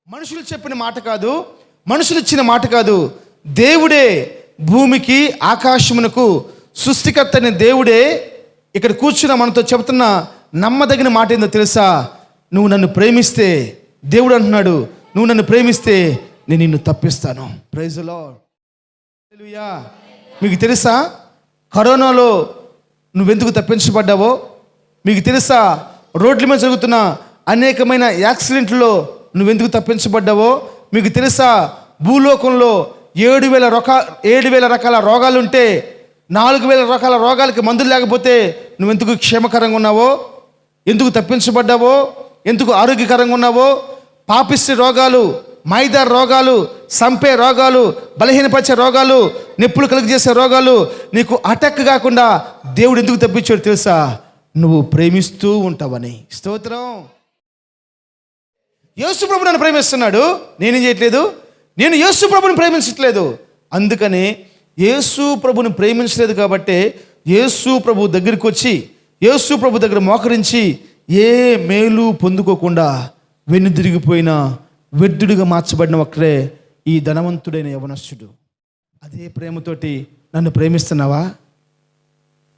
మనుషులు చెప్పిన మాట కాదు, మనుషులు ఇచ్చిన మాట కాదు. దేవుడే భూమికి ఆకాశమునకు సృష్టికర్త అయిన దేవుడే ఇక్కడ కూర్చున్న మనతో చెబుతున్న నమ్మదగిన మాట ఏందో తెలుసా? నువ్వు నన్ను ప్రేమిస్తే, దేవుడు అంటున్నాడు, నువ్వు నన్ను ప్రేమిస్తే నేను నిన్ను తప్పిస్తాను. Praise the lord. హల్లెలూయా. మీకు తెలుసా కరోనాలో నువ్వెందుకు తప్పించబడ్డావో? మీకు తెలుసా రోడ్ల మీద జరుగుతున్న అనేకమైన యాక్సిడెంట్లో నువ్వెందుకు తప్పించబడ్డావో? మీకు తెలుసా భూలోకంలో 7,000 రకాల రోగాలుంటే 4,000 రకాల రోగాలకి మందులు లేకపోతే నువ్వెందుకు క్షేమకరంగా ఉన్నావో? ఎందుకు తప్పించబడ్డావో? ఎందుకు ఆరోగ్యకరంగా ఉన్నావో? పాపిష్టి రోగాలు, మైదార్ రోగాలు, సంపే రోగాలు, బలహీనపరిచే రోగాలు, నొప్పులు కలుగజేసే రోగాలు నీకు అటాక్ కాకుండా దేవుడు ఎందుకు తప్పించాడు తెలుసా? నువ్వు ప్రేమిస్తూ ఉంటావని. స్తోత్రం. యేసు ప్రభు నన్ను ప్రేమిస్తున్నాడు, నేనేం చేయట్లేదు, నేను యేసు ప్రభుని ప్రేమించట్లేదు. అందుకని యేసు ప్రభుని ప్రేమించలేదు కాబట్టి యేసు ప్రభు దగ్గరికి వచ్చి యేసు ప్రభు దగ్గర మోకరించి ఏ మేలు పొందుకోకుండా వెన్నుదిరిగిపోయిన వ్యర్థుడిగా మార్చబడిన ఒక్కరే ఈ ధనవంతుడైన యవనస్తుడు. అదే ప్రేమతోటి నన్ను ప్రేమిస్తున్నావా?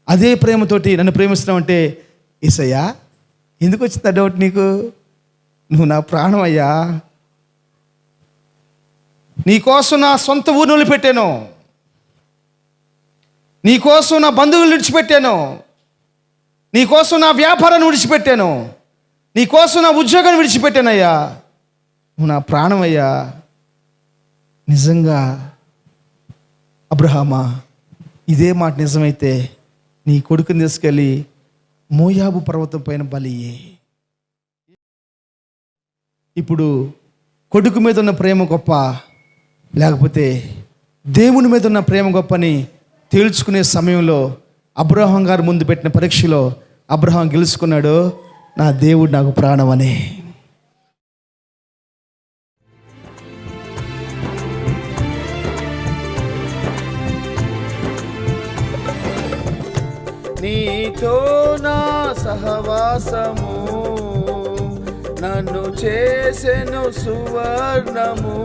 అదే ప్రేమతోటి నన్ను ప్రేమిస్తున్నావంటే, యేసయ్యా ఎందుకు వచ్చింది డౌట్ నీకు? నువ్వు నా ప్రాణం అయ్యా, నీకోసం నా సొంత ఊరిని వదిలిపెట్టాను, నీకోసం నా బంధువులను విడిచిపెట్టాను, నీకోసం నా వ్యాపారాన్ని విడిచిపెట్టాను, నీకోసం నా ఉద్యోగాన్ని విడిచిపెట్టానయ్యా, నువ్వు నా ప్రాణం అయ్యా. నిజంగా అబ్రహామా, ఇదే మాట నిజమైతే నీ కొడుకుని తీసుకెళ్ళి మోయాబు పర్వతం పైన బలియే. ఇప్పుడు కొడుకు మీద ఉన్న ప్రేమ గొప్ప, లేకపోతే దేవుని మీద ఉన్న ప్రేమ గొప్పని తేల్చుకునే సమయంలో అబ్రహాం గారు ముందు పెట్టిన పరీక్షలో అబ్రహాం గెలుచుకున్నాడు, నా దేవుడు నాకు ప్రాణం అని. నీతో నా సహవాసము నన్ను చేసెను సువర్ణము,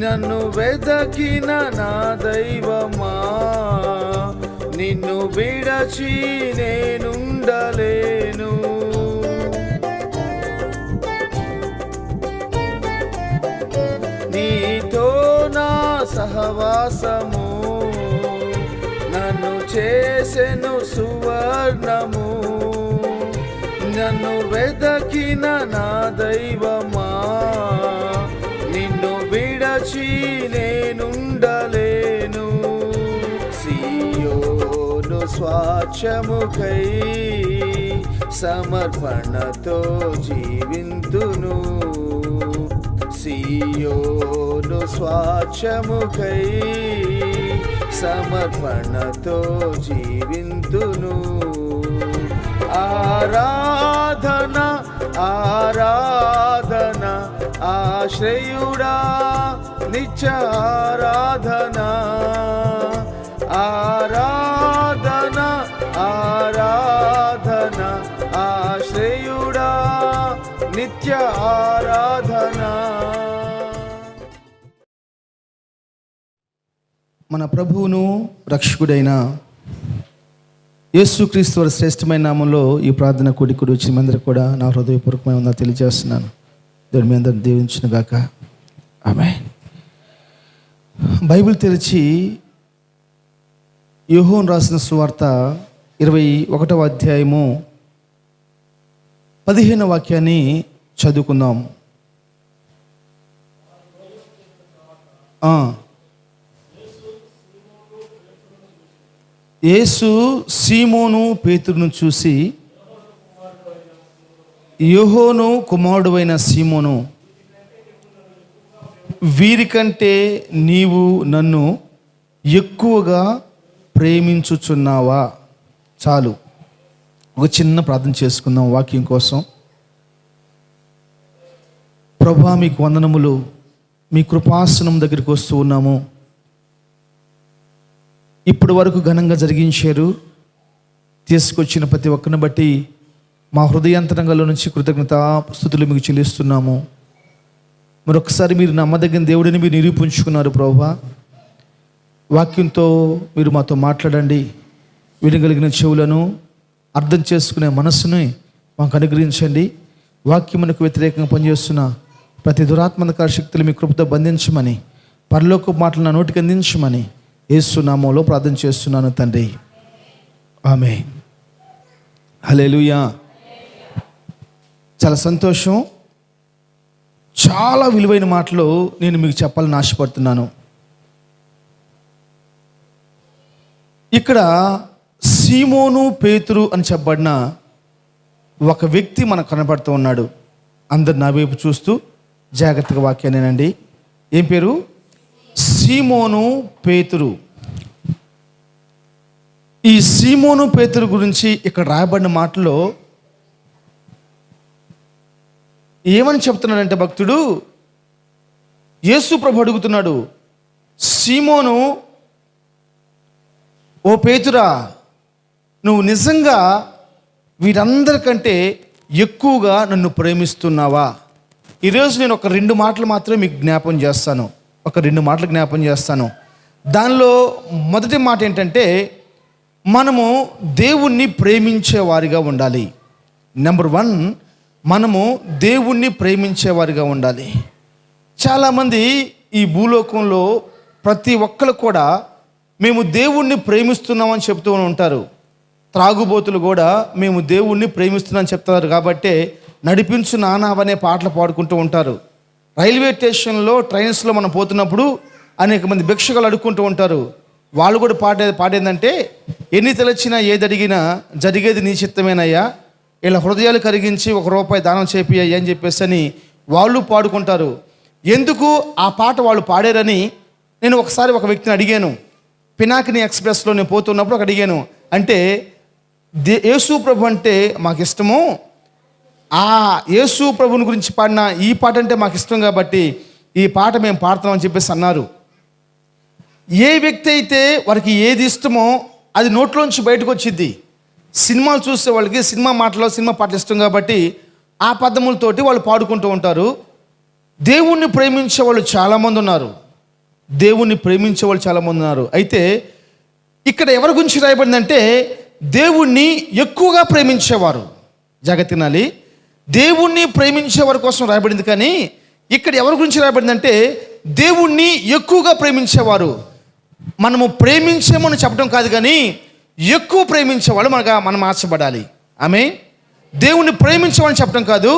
నన్ను వెదకిన నా దైవమా, నిన్ను విడచి నేనుండలేను. నీతో నా సహవాసము నన్ను చేసెను సువర్ణము, నన్ను వెదకిన నా దైవమా, నిన్ను విడచి నేనుండలేను. సియోను స్వాచ్ఛముకై సమర్పణతో జీవింతును, సియోను స్వాచ్ఛముకై సమర్పణతో జీవింతును. ఆరాధన ఆరాధన ఆశ్రయుడా నిత్య ఆరాధన, ఆరాధన ఆరాధన ఆశ్రయుడా నిత్య ఆరాధన. మన ప్రభువును రక్షకుడైన యేసుక్రీస్తు వారి శ్రేష్టమైన నామంలో ఈ ప్రార్థన కూడికుడు వచ్చిన మందరూ కూడా నా హృదయపూర్వకమైన ఉందా తెలియజేస్తున్నాను. దేవుడు మీ అందరిని దీవించును గాక. ఆమేన్. బైబిల్ తెరిచి యోహోను రాసిన సువార్త 21వ అధ్యాయము 15వ వాక్యాన్ని చదువుకుందాం. యేసు సీమోను పేతురును చూసి, యోహోను కుమారుడువైన సీమోను, వీరికంటే నీవు నన్ను ఎక్కువగా ప్రేమించుచున్నావా? చాలు, ఒక చిన్న ప్రార్థన చేసుకుందాం వాక్యం కోసం. ప్రభువా మీకు వందనములు, మీ కృపాసనం దగ్గరికి వస్తూ ఉన్నాము. ఇప్పటి వరకు ఘనంగా జరిగించారు, తీసుకొచ్చిన ప్రతి ఒక్కరిని బట్టి మా హృదయాంతరంగంలో నుంచి కృతజ్ఞత స్తుతులు మీకు చెల్లిస్తున్నాము. మరొకసారి మీరు నమ్మదగిన దేవుడిని మీరు నిరూపించుకున్నారు ప్రభువా. వాక్యంతో మీరు మాతో మాట్లాడండి. వినగలిగిన చెవులను, అర్థం చేసుకునే మనస్సుని మాకు అనుగ్రహించండి. వాక్యమునకు వ్యతిరేకంగా పనిచేస్తున్న ప్రతి దురాత్మక శక్తులు మీ కృపతో బంధించమని, పరలోక మాటలు నా నోటికి అందించమని యేసు నామములో ప్రార్థన చేస్తున్నాను తండ్రి. ఆమేన్. హల్లెలూయా. చాలా సంతోషం. చాలా విలువైన మాటలు నేను మీకు చెప్పాలని ఆశపడుతున్నాను. ఇక్కడ సీమోను పేతురు అని చెప్పబడిన ఒక వ్యక్తి మనకు కనబడుతూ ఉన్నాడు. అందరు నా వైపు చూస్తూ జాగ్రత్తగా వాక్యాన్నేనండి. ఏం పేరు? సీమోను పేతురు. ఈ సీమోను పేతురు గురించి ఇక్కడ రాయబడిన మాటలో ఏమని చెప్తున్నాడంటే భక్తుడు, యేసు ప్రభు అడుగుతున్నాడు, సీమోను, ఓ పేతురా, నువ్వు నిజంగా వీరందరికంటే ఎక్కువగా నన్ను ప్రేమిస్తున్నావా? ఈరోజు నేను ఒక 2 మాటలు మాత్రమే మీకు జ్ఞాపం చేస్తాను. దానిలో మొదటి మాట ఏంటంటే, మనము దేవుణ్ణి ప్రేమించేవారిగా ఉండాలి. నెంబర్ 1, మనము దేవుణ్ణి ప్రేమించేవారిగా ఉండాలి. చాలామంది ఈ భూలోకంలో ప్రతి ఒక్కరు కూడా మేము దేవుణ్ణి ప్రేమిస్తున్నామని చెప్తూ ఉంటారు. త్రాగుబోతులు కూడా మేము దేవుణ్ణి ప్రేమిస్తున్నామని చెప్తారు. కాబట్టి నడిపించు నానా అనే పాటలు పాడుకుంటూ ఉంటారు. రైల్వే స్టేషన్లో, ట్రైన్స్లో మనం పోతున్నప్పుడు అనేక మంది భిక్షకులు అడుక్కుంటూ ఉంటారు. వాళ్ళు కూడా పాడేందంటే, ఎన్ని తలచినా ఏది అడిగినా జరిగేది నీ చిత్తమేనయ్యా, ఇలా హృదయాలు కరిగించి ₹1 దానం చేపియ్యా అని చెప్పేసి అని వాళ్ళు పాడుకుంటారు. ఎందుకు ఆ పాట వాళ్ళు పాడారని నేను ఒకసారి ఒక వ్యక్తిని అడిగాను. పినాకిని ఎక్స్ప్రెస్లో నేను పోతున్నప్పుడు అడిగాను. అంటే యేసు ప్రభు అంటే మాకు ఇష్టము, ఆ యేసు ప్రభుని గురించి పాడిన ఈ పాట అంటే మాకు ఇష్టం కాబట్టి ఈ పాట మేము పాడుతామని చెప్పేసి అన్నారు. ఏ వ్యక్తి అయితే వారికి ఏది ఇష్టమో అది నోట్లోంచి బయటకు వచ్చింది. సినిమాలు చూసే వాళ్ళకి సినిమా పాటలు ఇష్టం కాబట్టి ఆ పదములతోటి వాళ్ళు పాడుకుంటూ ఉంటారు. దేవుణ్ణి ప్రేమించే వాళ్ళు చాలామంది ఉన్నారు. అయితే ఇక్కడ ఎవరి గురించి రాయబడిందంటే, దేవుణ్ణి ఎక్కువగా ప్రేమించేవారు. జగతినాలి, దేవుణ్ణి ప్రేమించేవారి కోసం రాయబడింది. కానీ ఇక్కడ ఎవరి గురించి రాయబడిందంటే, దేవుణ్ణి ఎక్కువగా ప్రేమించేవారు. మనము ప్రేమించేమని చెప్పడం కాదు, కానీ ఎక్కువ ప్రేమించేవాళ్ళు మనం ఆశపడాలి. ఆమేన్. దేవుణ్ణి ప్రేమించేవాళ్ళని చెప్పడం కాదు,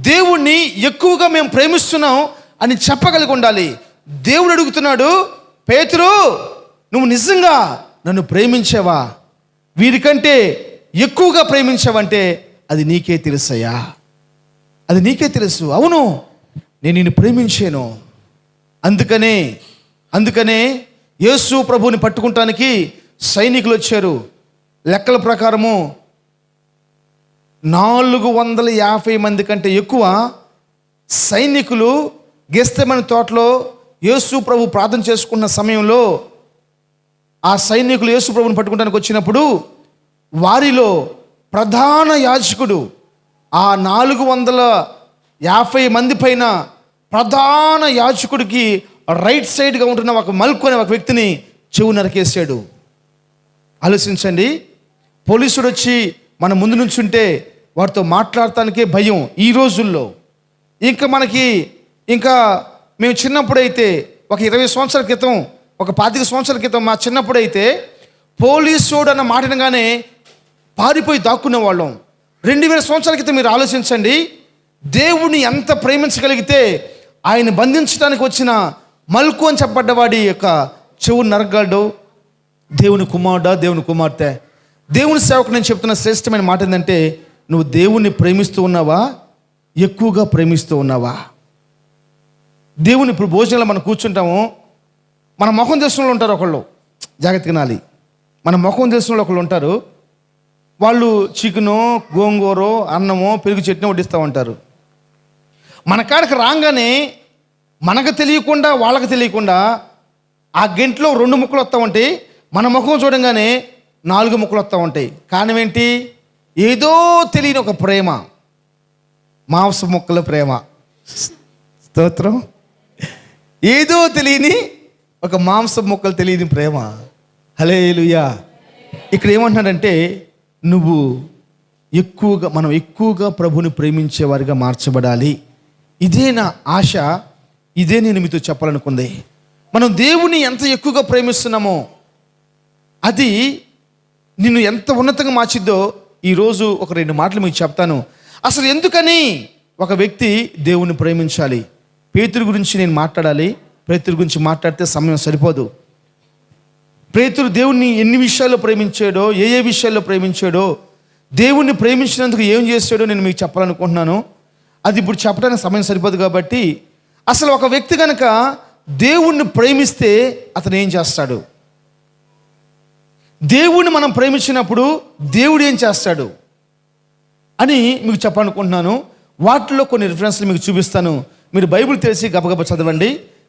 దేవుణ్ణి ఎక్కువగా మేము ప్రేమిస్తున్నాం అని చెప్పగలిగి ఉండాలి. దేవుడు అడుగుతున్నాడు, పేతురు, నువ్వు నిజంగా నన్ను ప్రేమించావా? వీరికంటే ఎక్కువగా ప్రేమించావంటే అది నీకే తెలుసయ్యా, అది నీకే తెలుసు. అవును, నేను నిన్ను ప్రేమించాను. అందుకనే యేసు ప్రభువుని పట్టుకుంటానికి సైనికులు వచ్చారు. లెక్కల ప్రకారము 450 మంది కంటే ఎక్కువ సైనికులు గెస్తెమనే తోటలో యేసు ప్రభు ప్రార్థన చేసుకున్న సమయంలో ఆ సైనికులు యేసు ప్రభువుని పట్టుకుంటానికి వచ్చినప్పుడు వారిలో ప్రధాన యాజకుడు, ఆ 450 మంది పైన ప్రధాన యాజకుడికి రైట్ సైడ్గా ఉంటున్న ఒక మల్కు అనే ఒక వ్యక్తిని చెవు నరికేశాడు. ఆలోచించండి, పోలీసుడు వచ్చి మన ముందు నుంచుంటే వారితో మాట్లాడటానికే భయం ఈ రోజుల్లో. ఇంకా మేము చిన్నప్పుడైతే ఒక 20 సంవత్సరాల క్రితం, ఒక 25 సంవత్సరాల క్రితం మా చిన్నప్పుడైతే పోలీసుడు అన్న మాటనగానే పారిపోయి దాక్కునే వాళ్ళం. 2000 సంవత్సరాల క్రితం మీరు ఆలోచించండి, దేవుణ్ణి ఎంత ప్రేమించగలిగితే ఆయన బంధించడానికి వచ్చిన మల్కు అని చెప్పబడ్డవాడి యొక్క చెవుని నరగలడు. దేవుని కుమారుడా, దేవుని కుమార్తె, దేవుని సేవకు నేను చెప్తున్న శ్రేష్టమైన మాట ఏంటంటే, నువ్వు దేవుణ్ణి ప్రేమిస్తూ ఉన్నావా? ఎక్కువగా ప్రేమిస్తూ ఉన్నావా? దేవుని ఇప్పుడు భోజనంలో మనం కూర్చుంటాము, మన ముఖం దేశంలో ఉంటారు ఒకళ్ళు, జాగ్రత్తగా వినాలి. మన ముఖం దేశంలో ఒకళ్ళు ఉంటారు, వాళ్ళు చికెనో, గోంగూరో, అన్నమో, పెరుగు చట్నీ వడ్డిస్తూ ఉంటారు. మన కాడికి రాగానే మనకు తెలియకుండా వాళ్ళకి తెలియకుండా ఆ గంటలో 2 ముక్కలు వస్తూ ఉంటాయి. మన ముఖం చూడంగానే 4 ముక్కలు వస్తూ ఉంటాయి. కారణం ఏంటి? ఏదో తెలియని ఒక ప్రేమ, మాంస ముక్కల ప్రేమ. స్తోత్రం. ఏదో తెలియని ఒక మాంసం ముక్కలు తెలియని ప్రేమ. హల్లెలూయా. ఇక్కడ ఏమంటున్నాడంటే మనం ఎక్కువగా ప్రభుని ప్రేమించేవారిగా మార్చబడాలి. ఇదే నా ఆశ, ఇదే నేను మీతో చెప్పాలనుకుంది. మనం దేవుని ఎంత ఎక్కువగా ప్రేమిస్తున్నామో అది నిన్ను ఎంత ఉన్నతంగా మార్చిద్దో ఈరోజు ఒక 2 మాటలు మీకు చెప్తాను. అసలు ఎందుకని ఒక వ్యక్తి దేవుని ప్రేమించాలి? పేతురు గురించి నేను మాట్లాడాలి. పేతురు గురించి మాట్లాడితే సమయం సరిపోదు. పేతురు దేవుణ్ణి ఎన్ని విషయాల్లో ప్రేమించాడో, ఏ విషయాల్లో ప్రేమించాడో, దేవుణ్ణి ప్రేమించినందుకు ఏం చేశాడో నేను మీకు చెప్పాలనుకుంటున్నాను. అది ఇప్పుడు చెప్పడానికి సమయం సరిపోదు కాబట్టి, అసలు ఒక వ్యక్తి కనుక దేవుణ్ణి ప్రేమిస్తే అతను ఏం చేస్తాడు? దేవుణ్ణి మనం ప్రేమించినప్పుడు దేవుడు ఏం చేస్తాడు అని మీకు చెప్పాలనుకుంటున్నాను. వాటిలో కొన్ని రిఫరెన్స్లు మీకు చూపిస్తాను. మీరు బైబిల్ తెలిసి గబగబ చదవండి.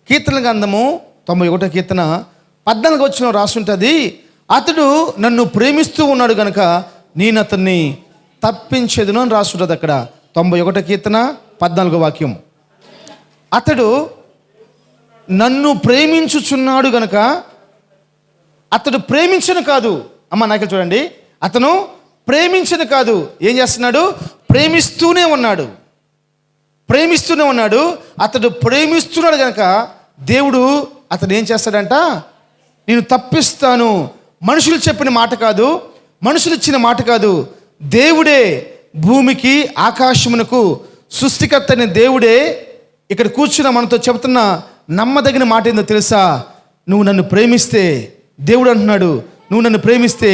కీర్తన గ్రంథము 91 కీర్తన 14 వచనం రాసుంటుంది. అతడు నన్ను ప్రేమిస్తూ ఉన్నాడు గనక నేను అతన్ని తప్పించేదును అని రాసుంటుంది అక్కడ. 91 కీర్తన 14 వాక్యం. అతడు నన్ను ప్రేమించుచున్నాడు గనక, అతడు ప్రేమించను కాదు అమ్మ, నాకు చూడండి, అతను ప్రేమించను కాదు, ఏం చేస్తున్నాడు? ప్రేమిస్తూనే ఉన్నాడు. అతడు ప్రేమిస్తున్నాడు కనుక దేవుడు అతను ఏం చేస్తాడంట? నేను తప్పిస్తాను. మనుషులు చెప్పిన మాట కాదు, మనుషులు ఇచ్చిన మాట కాదు, దేవుడే భూమికి ఆకాశమునకు సృష్టికర్త అయిన దేవుడే ఇక్కడ కూర్చున్న మనతో చెబుతున్న నమ్మదగిన మాట ఏందో తెలుసా? నువ్వు నన్ను ప్రేమిస్తే, దేవుడు అంటున్నాడు, నువ్వు నన్ను ప్రేమిస్తే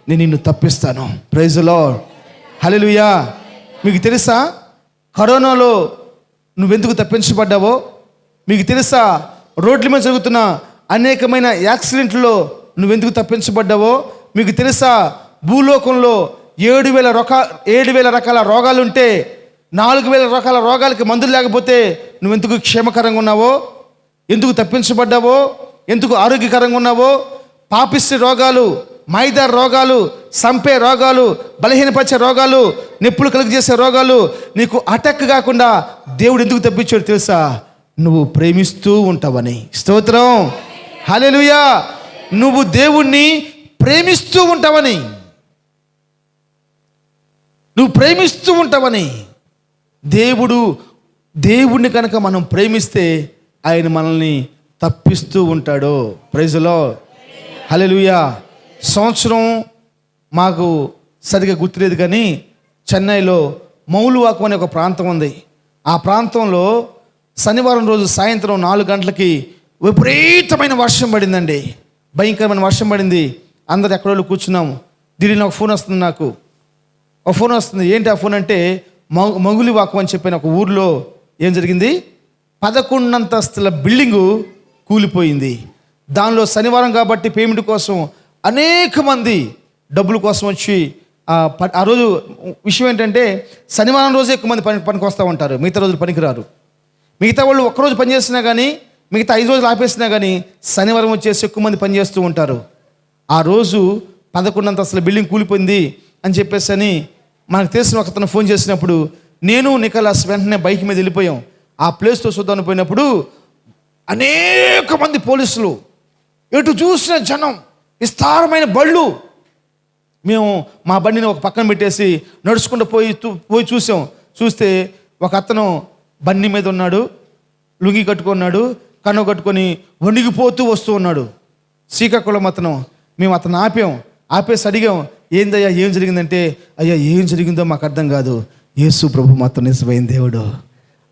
నేను నిన్ను తప్పిస్తాను. Praise the lord. హల్లెలూయా. మీకు తెలుసా కరోనాలో నువ్వెందుకు తప్పించబడ్డావో? మీకు తెలుసా రోడ్ల మీద జరుగుతున్న అనేకమైన యాక్సిడెంట్లో నువ్వెందుకు తప్పించబడ్డావో? మీకు తెలుసా భూలోకంలో 7,000 రకాల రోగాలుంటే 4,000 రకాల రోగాలకి మందులు లేకపోతే నువ్వెందుకు క్షేమకరంగా ఉన్నావో? ఎందుకు తప్పించబడ్డావో? ఎందుకు ఆరోగ్యకరంగా ఉన్నావో? పాపిష్టి రోగాలు, మైదా రోగాలు, సంపే రోగాలు, బలహీనపరిచే రోగాలు, నొప్పులు కలుగజేసే రోగాలు నీకు అటాక్ కాకుండా దేవుడు ఎందుకు తప్పించాడు తెలుసా? నువ్వు ప్రేమిస్తూ ఉంటావని. స్తోత్రం. హల్లెలూయా. నువ్వు దేవుణ్ణి ప్రేమిస్తూ ఉంటావని, నువ్వు ప్రేమిస్తూ ఉంటావని. దేవుణ్ణి కనుక మనం ప్రేమిస్తే ఆయన మనల్ని తప్పిస్తూ ఉంటాడు. Praise the lord. హల్లెలూయా. సంవత్సరం మాకు సరిగా గుర్తులేదు కానీ చెన్నైలో మౌలువాకు అనే ఒక ప్రాంతం ఉంది. ఆ ప్రాంతంలో శనివారం రోజు సాయంత్రం 4 గంటలకి విపరీతమైన వర్షం పడిందండి. భయంకరమైన వర్షం పడింది. అందరు ఎక్కడో కూర్చున్నాము. దీనిలో ఒక ఫోన్ వస్తుంది, నాకు ఒక ఫోన్ వస్తుంది. ఏంటి ఆ ఫోన్ అంటే, మగులివాకు అని చెప్పిన ఒక ఊర్లో ఏం జరిగింది? 11 అంతస్తుల బిల్డింగు కూలిపోయింది. దానిలో శనివారం కాబట్టి పేమెంట్ కోసం అనేక మంది డబ్బుల కోసం వచ్చి ఆ రోజు విషయం ఏంటంటే, శనివారం రోజు ఎక్కువ మంది పనికి వస్తూ ఉంటారు, మిగతా రోజులు పనికిరారు. మిగతా వాళ్ళు ఒక్కరోజు పని చేసినా కానీ, మిగతా 5 రోజులు ఆపేసినా కానీ శనివారం వచ్చేసి ఎక్కువ మంది పని చేస్తూ ఉంటారు. ఆ రోజు 11 అంతస్తుల బిల్డింగ్ కూలిపోయింది అని చెప్పేసి అని మనకు తెలిసిన ఒకతను ఫోన్ చేసినప్పుడు నేను నికలాస్ వెంటనే బైక్ మీద వెళ్ళిపోయాం. ఆ ప్లేస్లో చూద్దామని పోయినప్పుడు అనేక మంది పోలీసులు, ఎటు చూసిన జనం, విస్తారమైన బళ్ళు. మేము మా బండిని ఒక పక్కన పెట్టేసి నడుచుకుంటూ పోయి చూస్తే ఒక అతను బండి మీద ఉన్నాడు, లుంగి కట్టుకున్నాడు, కన్ను కట్టుకొని వణిగిపోతూ వస్తూ ఉన్నాడు. శ్రీకాకుళం అతను. మేము అతను ఆపేసి అడిగాం, ఏందయ్యా ఏం జరిగిందంటే, అయ్యా ఏం జరిగిందో మాకు అర్థం కాదు, యేసు ప్రభు మాతో నిజమైన దేవుడు.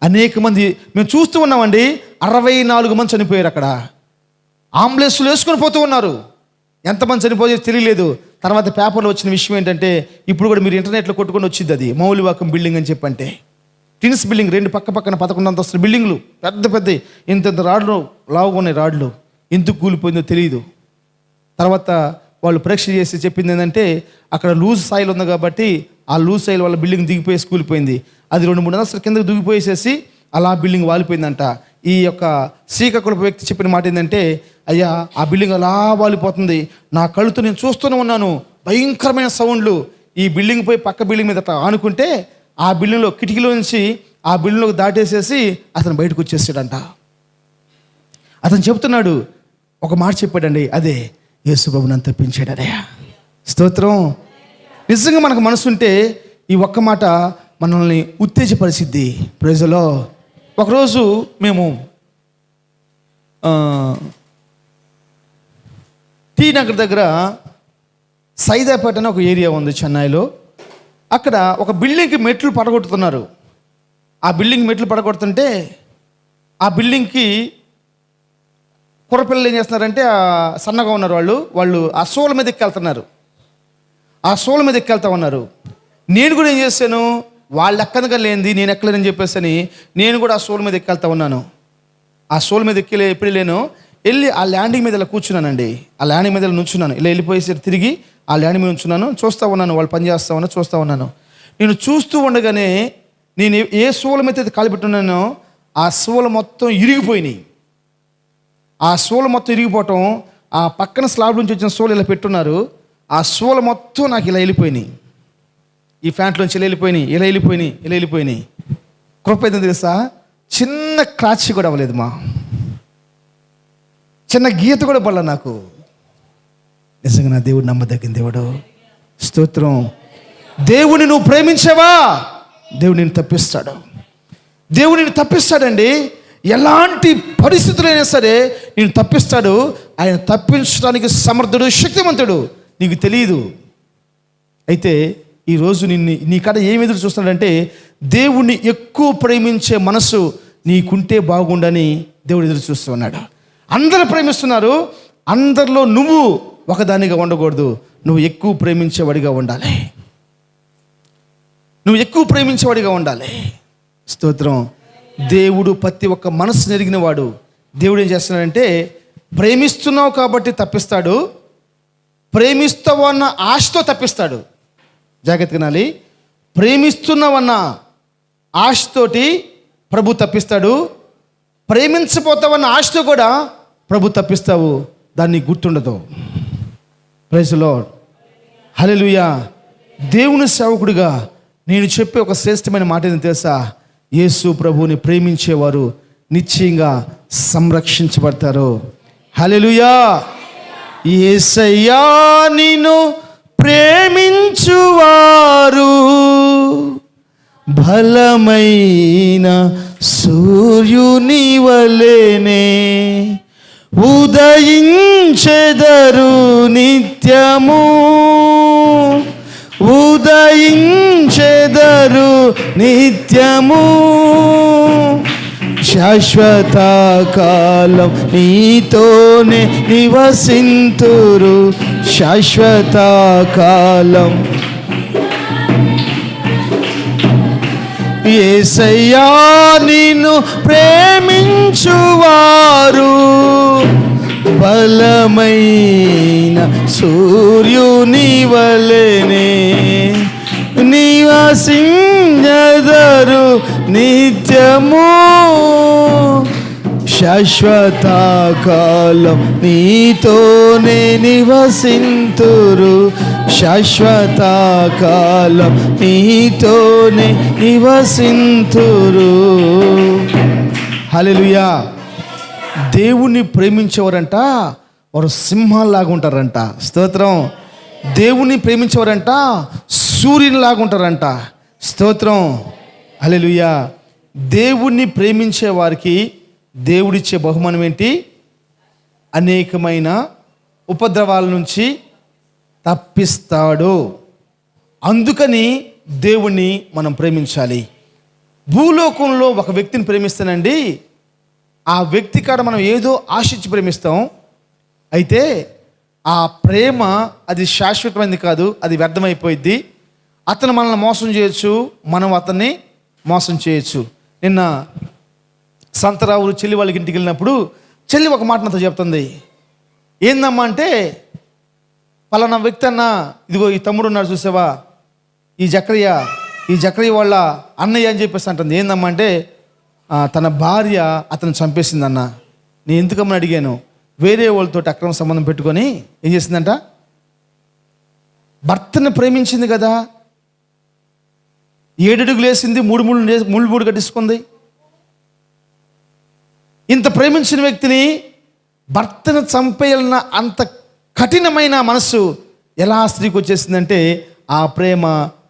అనేక మంది మేము చూస్తూ ఉన్నామండి. 64 మంది చనిపోయారు అక్కడ. అంబులెన్స్లు వేసుకొని పోతూ ఉన్నారు. ఎంతమంది చనిపోయే తెలియలేదు. తర్వాత పేపర్లో వచ్చిన విషయం ఏంటంటే, ఇప్పుడు కూడా మీరు ఇంటర్నెట్లో కొట్టుకొని వచ్చింది, అది మౌలివాకం బిల్డింగ్ అని చెప్పంటే, టిన్స్ బిల్డింగ్, 2 పక్కన 11 అంతస్తుల బిల్డింగ్లు, పెద్ద ఇంత రాడ్లు, లావుగా ఉన్నాయి రాడ్లు. ఎందుకు కూలిపోయిందో తెలియదు. తర్వాత వాళ్ళు పరీక్ష చేసి చెప్పింది ఏంటంటే, అక్కడ లూజ్ సాయిల్ ఉంది కాబట్టి ఆ లూజ్ సాయిల్ వల్ల బిల్డింగ్ దిగిపోయేసి కూలిపోయింది. అది 2-3 అంతస్తుల కిందకు దిగిపోయేసేసి అలా బిల్డింగ్ వాలిపోయిందంట. ఈ యొక్క శ్రీకాకుళపు వ్యక్తి చెప్పిన మాట ఏంటంటే, అయ్యా ఆ బిల్డింగ్ అలా వాలిపోతుంది, నా కళ్ళుతో నేను చూస్తూనే ఉన్నాను, భయంకరమైన సౌండ్లు. ఈ బిల్డింగ్ పోయి పక్క బిల్డింగ్ మీద ఆనుకుంటే ఆ బిల్డింగ్లో కిటికీలో నుంచి ఆ బిల్డింగ్లోకి దాటేసేసి అతను బయటకు వచ్చేసాడంట. అతను చెప్తున్నాడు, ఒక మాట చెప్పాడండి, అదే యేసు ప్రభువు నన్ను తప్పించాడయ్యా. స్తోత్రం. నిజంగా మనకు మనసుంటే ఈ ఒక్క మాట మనల్ని ఉత్తేజపరిచిద్ది. ప్రైజ్లో ఒకరోజు మేము టీ నగర్ దగ్గర సైదాపేట అని ఒక ఏరియా ఉంది చెన్నైలో. అక్కడ ఒక బిల్డింగ్కి మెట్లు పడగొడుతున్నారు. ఆ బిల్డింగ్ మెట్లు పడగొడుతుంటే ఆ బిల్డింగ్కి కుర్రపిల్లలు ఏం చేస్తున్నారంటే, సన్నగా ఉన్నారు వాళ్ళు ఆ సోల మీద ఎక్కెళ్తున్నారు. ఆ సోల మీద ఎక్కెళ్తా ఉన్నారు. నేను కూడా ఏం చేశాను, వాళ్ళు ఎక్కనగా లేనిది నేను ఎక్కలేనని చెప్పేసి నేను కూడా ఆ సోల మీద ఎక్కెళ్తా ఉన్నాను. ఆ సోల్ మీద ఎప్పుడు లేను, వెళ్ళి ఆ ల్యాండింగ్ మీద ఇలా కూర్చున్నానండి. ఆ ల్యాండింగ్ మీద ఇలా నుంచున్నాను. ఇలా వెళ్ళిపోయేసరికి తిరిగి ఆ ల్యాండింగ్ మీద ఉంచున్నాను. చూస్తూ ఉన్నాను, వాళ్ళు పని చేస్తూ ఉన్నా చూస్తూ ఉన్నాను. నేను చూస్తూ ఉండగానే నేను ఏ సోల మీద అయితే కాలు పెట్టున్నానో ఆ సోల మొత్తం ఇరిగిపోయినాయి. ఆ సోల మొత్తం ఇరిగిపోవటం, ఆ పక్కన స్లాబ్ నుంచి వచ్చిన సోలు ఇలా పెట్టున్నారు. ఆ సోల మొత్తం నాకు ఇలా వెళ్ళిపోయినాయి. ఈ ప్యాంట్లోంచి ఇలా వెళ్ళిపోయినాయి. కృప ఏదో తెలుసా, చిన్న క్రాచ్ కూడా అవ్వలేదు, చిన్న గీత కూడా పడలే నాకు. నిజంగా నా దేవుడు నమ్మదగిన దేవుడు. స్తోత్రం. దేవుని నువ్వు ప్రేమించావా, దేవుడు నిన్ను తప్పిస్తాడు. దేవుడు నిన్ను తప్పిస్తాడండి. ఎలాంటి పరిస్థితులైనా సరే నేను తప్పిస్తాడు. ఆయన తప్పించడానికి సమర్థుడు, శక్తివంతుడు. నీకు తెలియదు. అయితే ఈరోజు నీ కాడ ఏమి ఎదురు చూస్తున్నాడంటే, దేవుణ్ణి ఎక్కువ ప్రేమించే మనసు నీకుంటే బాగుండని దేవుడు ఎదురు చూస్తూ ఉన్నాడు. అందరూ ప్రేమిస్తున్నారు, అందరిలో నువ్వు ఒకదానిగా ఉండకూడదు. నువ్వు ఎక్కువ ప్రేమించేవాడిగా ఉండాలి. స్తోత్రం. దేవుడు ప్రతి ఒక్క మనసు నెరిగిన వాడు. దేవుడు ఏం చేస్తున్నాడంటే, ప్రేమిస్తున్నావు కాబట్టి తప్పిస్తాడు, ప్రేమిస్తావన్న ఆశతో తప్పిస్తాడు. జాగ్రత్త వినాలి. ప్రేమిస్తున్నావన్న ఆశతోటి ప్రభు తప్పిస్తాడు, ప్రేమించపోతావన్న ఆశతో కూడా ప్రభు తప్పిస్తావు. దాన్ని గుర్తుండదు. Praise the lord. హల్లెలూయా. దేవుని సేవకుడిగా నేను చెప్పే ఒక శ్రేష్టమైన మాట ఏంటో తెలుసా, యేసు ప్రభువుని ప్రేమించేవారు నిశ్చయంగా సంరక్షించబడతారు. హల్లెలూయా. యేసయ్యా నిన్ను ప్రేమించువారు బలమైన సూర్యుని వలెనే ఉదయించెదరు నిత్యము, ఉదయించెదరు నిత్యము. శాశ్వత కాలం నీతోనే నివసింతురు, శాశ్వత కాలం. యేసయ్యా నిన్ను ప్రేమించువారు బలమైన సూర్యుని వలెనే నివసించెదరు నిత్యము, శాశ్వత కాలం నీతోనే నివసింతురు, శాశ్వత కాలం నీతోనే నివసింతురు. హల్లెలూయా. దేవుణ్ణి ప్రేమించేవారంట వారు సింహాల్లాగా ఉంటారంట. స్తోత్రం. దేవుణ్ణి ప్రేమించేవారంట సూర్యునిలాగా ఉంటారంట. స్తోత్రం. హల్లెలూయా. దేవుణ్ణి ప్రేమించే వారికి దేవుడిచ్చే బహుమానం ఏంటి? అనేకమైన ఉపద్రవాల నుంచి తప్పిస్తాడు. అందుకని దేవుణ్ణి మనం ప్రేమించాలి. భూలోకంలో ఒక వ్యక్తిని ప్రేమిస్తానండి, ఆ వ్యక్తి కాడ మనం ఏదో ఆశించి ప్రేమిస్తాం. అయితే ఆ ప్రేమ అది శాశ్వతమైనది కాదు, అది వ్యర్థమైపోయిద్ది. అతను మనల్ని మోసం చేయొచ్చు, మనం అతన్ని మోసం చేయొచ్చు. నిన్న సంతరావులు చెల్లి వాళ్ళకి ఇంటికి వెళ్ళినప్పుడు చెల్లి ఒక మాట నాతో చెప్తుంది. ఏందమ్మా అంటే, పలానా వ్యక్తి అన్న, ఇదిగో ఈ తమ్ముడు ఉన్నాడు చూసావా, ఈ జక్రయ్య వాళ్ళ అన్నయ్య అని చెప్పేసి అంటుంది. ఏందమ్మా అంటే, తన భార్య అతను చంపేసిందన్న. నేను ఎందుకమ్మని అడిగాను. వేరే వాళ్ళతో అక్రమ సంబంధం పెట్టుకొని ఏం చేసిందంట, భర్తను ప్రేమించింది కదా, 7 అడుగులు వేసింది, మూడు కట్టించుకుంది. ఇంత ప్రేమించిన వ్యక్తిని భర్తను చంపేయాలన్న అంత కఠినమైన మనసు ఎలా స్త్రీకి వచ్చేసిందంటే ఆ ప్రేమ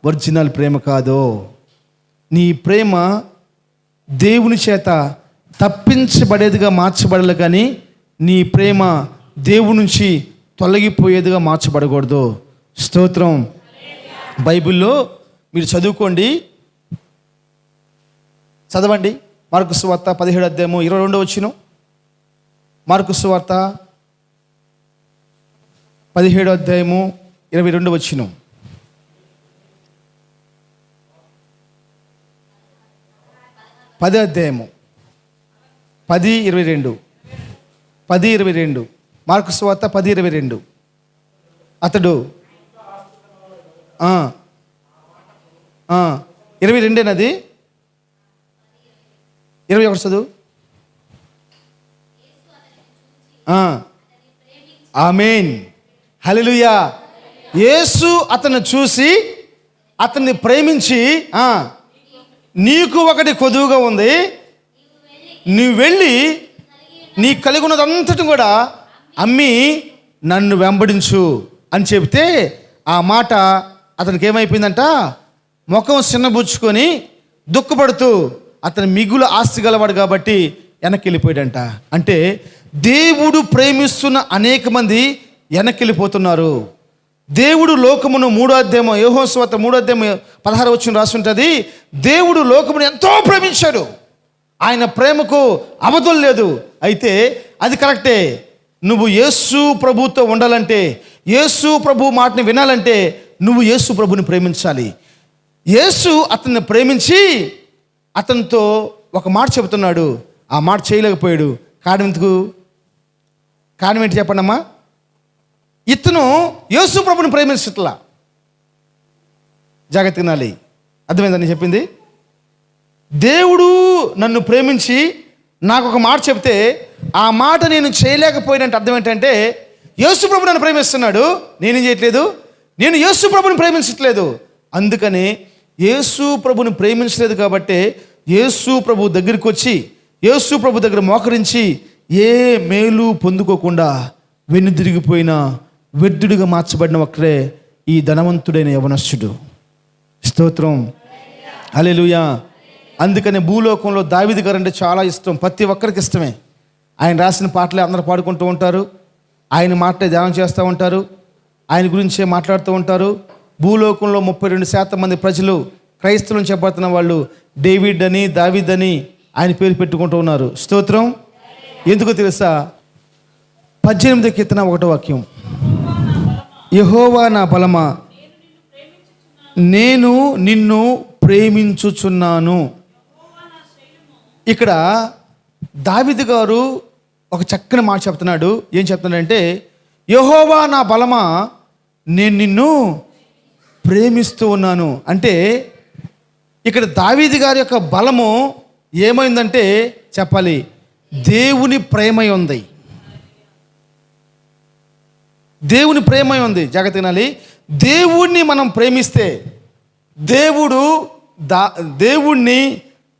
ఒరిజినల్ ప్రేమ కాదు. నీ ప్రేమ దేవుని చేత తప్పించబడేదిగా మార్చబడాలి, కానీ నీ ప్రేమ దేవుని నుంచి తొలగిపోయేదిగా మార్చబడకూడదు. స్తోత్రం. బైబిల్లో మీరు చదువుకోండి, చదవండి. మార్కు సువార్త 17వ అధ్యాయము 22వ వచనం. మార్కు సువార్త 17వ అధ్యాయము 22వ వచనం. పదో అధ్యాయము 10:22 మార్కు సువార్త 10:22. అతడు 22 21 చదువు. ఆమేన్, హల్లెలూయా. యేసు అతన్ని చూసి అతన్ని ప్రేమించి, నీకు ఒకటి కొదువుగా ఉంది, నువ్వు వెళ్ళి నీ కలిగి ఉన్నదంతటి కూడా అమ్మి నన్ను వెంబడించు అని చెబితే ఆ మాట అతనికి ఏమైపోయిందంట, ముఖం చిన్నబుచ్చుకొని దుఃఖపడుతూ అతను మిగులు ఆస్తి గలవాడు కాబట్టి వెనక్కి వెళ్ళిపోయాడంట. అంటే దేవుడు ప్రేమిస్తున్న అనేక మంది వెనక్కి వెళ్ళిపోతున్నారు. దేవుడు లోకమును 3వ అధ్యాయం యోహాను సువార్త 3వ అధ్యాయం 16వ వచనం రాసి ఉంటుంది. దేవుడు లోకమును ఎంతో ప్రేమించాడు, ఆయన ప్రేమకు అవధులు లేదు. అయితే అది కరెక్టే, నువ్వు యేసు ప్రభుతో ఉండాలంటే, యేసు ప్రభు మాటని వినాలంటే నువ్వు యేసు ప్రభుని ప్రేమించాలి. యేసు అతన్ని ప్రేమించి అతనితో ఒక మాట చెబుతున్నాడు, ఆ మాట చేయలేకపోయాడు. కారణం ఏంటి చెప్పండి అమ్మా? ఇతను యేసు ప్రభుని ప్రేమించట్లా. జాగ్రత్త వినాలి, అర్థమైందని చెప్పింది. దేవుడు నన్ను ప్రేమించి నాకు ఒక మాట చెప్తే ఆ మాట నేను చేయలేకపోయినంటే అర్థం ఏంటంటే యేసు ప్రభు నన్ను ప్రేమిస్తున్నాడు, నేనేం చేయట్లేదు, నేను యేసు ప్రభుని ప్రేమించట్లేదు. అందుకని యేసు ప్రభుని ప్రేమించలేదు కాబట్టి యేసు ప్రభు దగ్గరికి వచ్చి యేసు ప్రభు దగ్గర మోకరించి ఏ మేలు పొందుకోకుండా వెన్నుదిరిగిపోయిన వ్యర్థుడిగా మార్చబడిన ఒక్కరే ఈ ధనవంతుడైన యవనస్తుడు. స్తోత్రం, హల్లెలూయా. అందుకని భూలోకంలో దావీదు గారు అంటే చాలా ఇష్టం, ప్రతి ఒక్కరికి ఇష్టమే. ఆయన రాసిన పాటలే అందరూ పాడుకుంటూ ఉంటారు, ఆయన మాటలే ధ్యానం చేస్తూ ఉంటారు, ఆయన గురించే మాట్లాడుతూ ఉంటారు. భూలోకంలో 32% మంది ప్రజలు క్రైస్తవులను చెప్పబడుతున్న వాళ్ళు డేవిడ్ అని దావీద్ అని ఆయన పేరు పెట్టుకుంటూ ఉన్నారు. స్తోత్రం. ఎందుకో తెలుసా? 18వ కీర్తన 1వ వాక్యం, యెహోవా నా బలమా నేను నిన్ను ప్రేమించుచున్నాను. ఇక్కడ దావీదు గారు ఒక చక్కని మాట చెప్తున్నాడు. ఏం చెప్తున్నాడంటే, యెహోవా నా బలమా నేను నిన్ను ప్రేమిస్తూ ఉన్నాను. అంటే ఇక్కడ దావీదు గారి యొక్క బలము ఏమైందంటే చెప్పాలి, దేవుని ప్రేమై ఉంది. దేవుని ప్రేమై ఉంది. జాగ్రత్త వినాలి. దేవుణ్ణి మనం ప్రేమిస్తే దేవుణ్ణి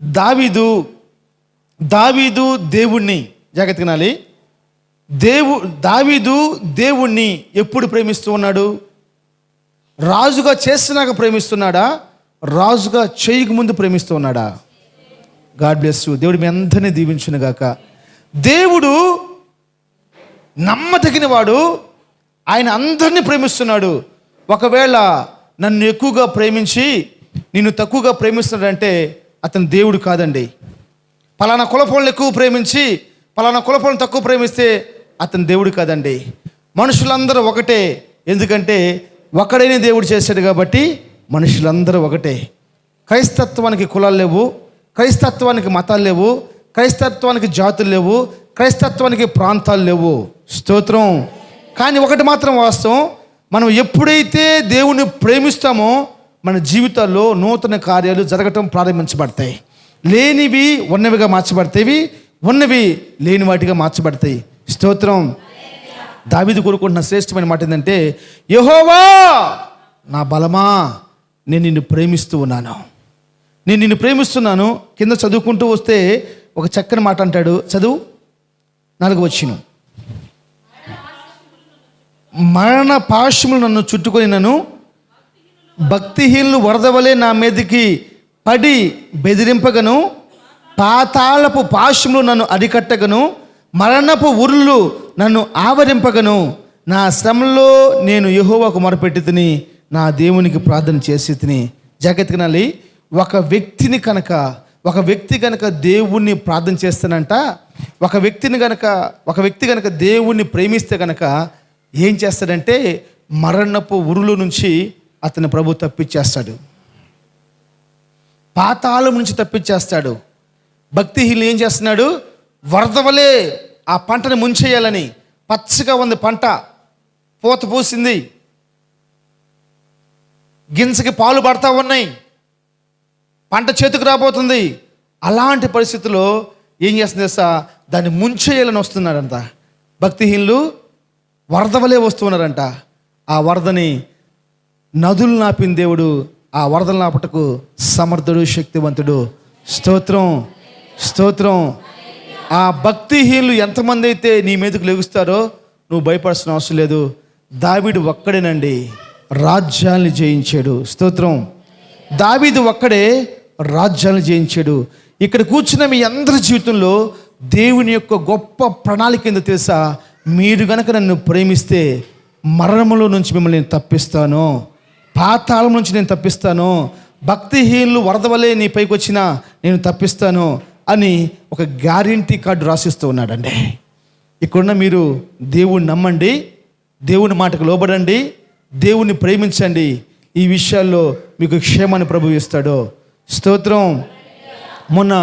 దావీదు దేవుణ్ణి, జాగ్రత్త వినాలి, దావీదు దేవుణ్ణి ఎప్పుడు ప్రేమిస్తూ ఉన్నాడు? రాజుగా చేసినాక ప్రేమిస్తున్నాడా? రాజుగా చేయక ముందు ప్రేమిస్తూ ఉన్నాడా? God bless you. దేవుడు మీ అందరినీ దీవించును గాక. దేవుడు నమ్మదగిన వాడు, ఆయన అందరినీ ప్రేమిస్తున్నాడు. ఒకవేళ నన్ను ఎక్కువగా ప్రేమించి నిన్ను తక్కువగా ప్రేమిస్తున్నాడంటే అతను దేవుడు కాదండి. పలానా కులపోళ్ళని ఎక్కువ ప్రేమించి పలానా కులపోళ్ళని తక్కువ ప్రేమిస్తే అతను దేవుడు కాదండి. మనుషులందరూ ఒకటే, ఎందుకంటే ఒకడైన దేవుడు చేశాడు కాబట్టి మనుషులందరూ ఒకటే. క్రైస్తత్వానికి కులాలు లేవు, క్రైస్తత్వానికి మతాలు లేవు, క్రైస్తత్వానికి జాతులు లేవు, క్రైస్తత్వానికి ప్రాంతాలు లేవు. స్తోత్రం. కానీ ఒకటి మాత్రం వాస్తవం, మనం ఎప్పుడైతే దేవుని ప్రేమిస్తామో మన జీవితాల్లో నూతన కార్యాలు జరగటం ప్రారంభించబడతాయి. లేనివి ఉన్నవిగా మార్చబడతాయి, ఉన్నవి లేని వాటిగా మార్చబడతాయి. స్తోత్రం. దావీదు కోరుకుంటున్న శ్రేష్టమైన మాట ఏంటంటే, యెహోవా నా బలమా నేను నిన్ను ప్రేమిస్తూ ఉన్నాను. నేను నిన్ను ప్రేమిస్తున్నాను. కింద చదువుకుంటూ వస్తే ఒక చక్కని మాట అంటాడు, చదువు 4వ వచనం. మరణ పాశములు నన్ను చుట్టుకొని నన్ను భక్తిహీనులు వరదవలే నా మీదకి పడి బెదిరింపగను, పాతాళపు పాశములు నన్ను అరికట్టగను, మరణపు ఉరులు నన్ను ఆవరింపగను. నా శ్రమలో నేను యెహోవాకు మొరపెట్టి తిని నా దేవునికి ప్రార్థన చేసి తిని. జాగ్రత్తగా నాలి. ఒక వ్యక్తి కనుక దేవుణ్ణి ప్రార్థన చేస్తానంట, ఒక వ్యక్తి కనుక దేవుణ్ణి ప్రేమిస్తే కనుక ఏం చేస్తాడంటే మరణపు ఉరుల నుంచి అతని ప్రభు తప్పించేస్తాడు, పాతాళం నుంచి తప్పించేస్తాడు. భక్తిహీనులు ఏం చేస్తున్నాడు? వరద వలె ఆ పంటని ముంచేయాలని, పచ్చగా ఉంది పంట, పూత పూసింది, గింజకి పాలు పడతా ఉన్నాయి, పంట చేతికి రాబోతుంది. అలాంటి పరిస్థితుల్లో ఏం చేస్తుంది తెలుసా? దాన్ని ముంచేయాలని వస్తున్నాడంట. భక్తిహీనులు వరద వలె వస్తున్నారంట. ఆ వరదని నదులు నాపిన దేవుడు ఆ వరదలు నాపటకు సమర్థుడు, శక్తివంతుడు. స్తోత్రం, స్తోత్రం. ఆ భక్తిహీనులు ఎంతమంది అయితే నీ మీదకు లెగుస్తారో నువ్వు భయపడాల్సిన అవసరం లేదు. దావీదు ఒక్కడేనండి రాజ్యాన్ని జయించాడు. స్తోత్రం. దావీదు ఒక్కడే రాజ్యాన్ని జయించాడు. ఇక్కడ కూర్చున్న మీ అందరి జీవితంలో దేవుని యొక్క గొప్ప ప్రణాళిక ఏందో తెలుసా? మీరు గనక నన్ను ప్రేమిస్తే మరణములో నుంచి మిమ్మల్ని నేను తప్పిస్తాను, పాతాళం నుంచి నేను తప్పిస్తాను, భక్తిహీనులు వరద వలె నీ పైకి వచ్చినా నేను తప్పిస్తాను అని ఒక గ్యారెంటీ కార్డు రాసిస్తూ ఉన్నాడండి. ఇక్కడున్న మీరు దేవుణ్ణి నమ్మండి, దేవుని మాటకు లోబడండి, దేవుణ్ణి ప్రేమించండి. ఈ విషయాల్లో మీకు క్షేమాన్ని ప్రభువు ఇస్తాడు. స్తోత్రం. మొన్న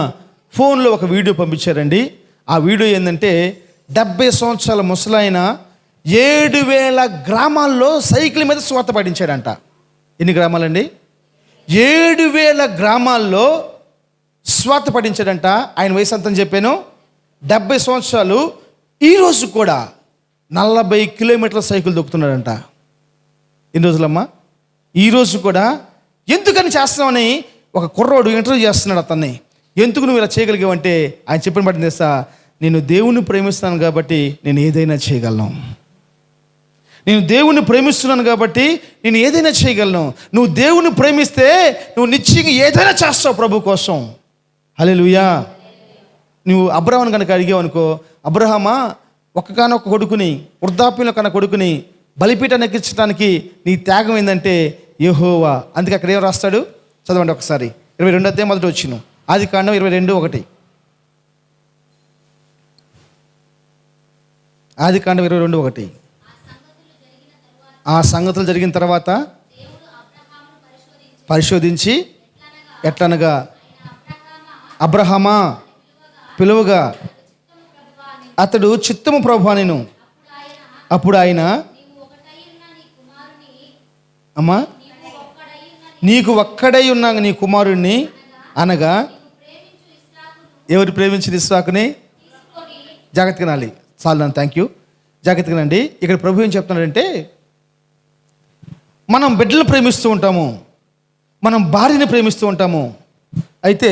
ఫోన్లో ఒక వీడియో పంపించారండి. ఆ వీడియో ఏంటంటే 70 సంవత్సరాల ముసలాయన 7,000 గ్రామాల్లో సైకిల్ మీద స్వాత పడించాడంట. ఎన్ని గ్రామాలండి? 7,000 గ్రామాల్లో స్వాత పడించాడంట. ఆయన వయసు అంతని చెప్పాను, 70 సంవత్సరాలు. ఈరోజు కూడా 40 కిలోమీటర్ల సైకిల్ దొక్కుతున్నాడంట. ఎన్ని రోజులమ్మా? ఈరోజు కూడా. ఎందుకని చేస్తున్నామని ఒక కుర్రోడు ఇంటర్వ్యూ చేస్తున్నాడు అతన్ని. ఎందుకు నువ్వు ఇలా చేయగలిగావంటే ఆయన చెప్పిన బట్టి తెస్తా, నేను దేవుణ్ణి ప్రేమిస్తున్నాను కాబట్టి నేను ఏదైనా చేయగలను, నేను దేవుణ్ణి ప్రేమిస్తున్నాను కాబట్టి నేను ఏదైనా చేయగలను. నువ్వు దేవుణ్ణి ప్రేమిస్తే నువ్వు నిశ్చయంగా ఏదైనా చేస్తావు ప్రభు కోసం. హల్లెలూయా. నువ్వు అబ్రహాముని కనుక అడిగావనుకో, అబ్రహామా ఒక్కగానొక్క కొడుకుని, వృద్ధాప్యంలో కన్నా కొడుకుని బలిపీఠాన్ని ఎక్కించడానికి నీ త్యాగం ఏంటంటే యెహోవా. అందుకే అక్కడ ఏం రాస్తాడు? చదవండి ఒకసారి. 22వ అధ్యాయం మొదటి వచనం, ఆదికాండం 22:1. ఆదికాండం 22:1. ఆ సంగతులు జరిగిన తర్వాత పరిశోధించి ఎట్లనగా, అబ్రహామా పిలువగా అతడు చిత్తము ప్రభువా నేను. అప్పుడు ఆయన, అమ్మా నీకు ఒక్కడై ఉన్న నీ కుమారుణ్ణి అనగా, ఎవరు ప్రేమించిన ఇస్సాకుని జాగ్రత్తగా నాలి. చాలు నాన్న, థ్యాంక్ యూ. జాగ్రత్తగా నండి. ఇక్కడ ప్రభు ఏం చెప్తున్నాడంటే, మనం బిడ్డలను ప్రేమిస్తూ ఉంటాము, మనం భార్యని ప్రేమిస్తూ ఉంటాము. అయితే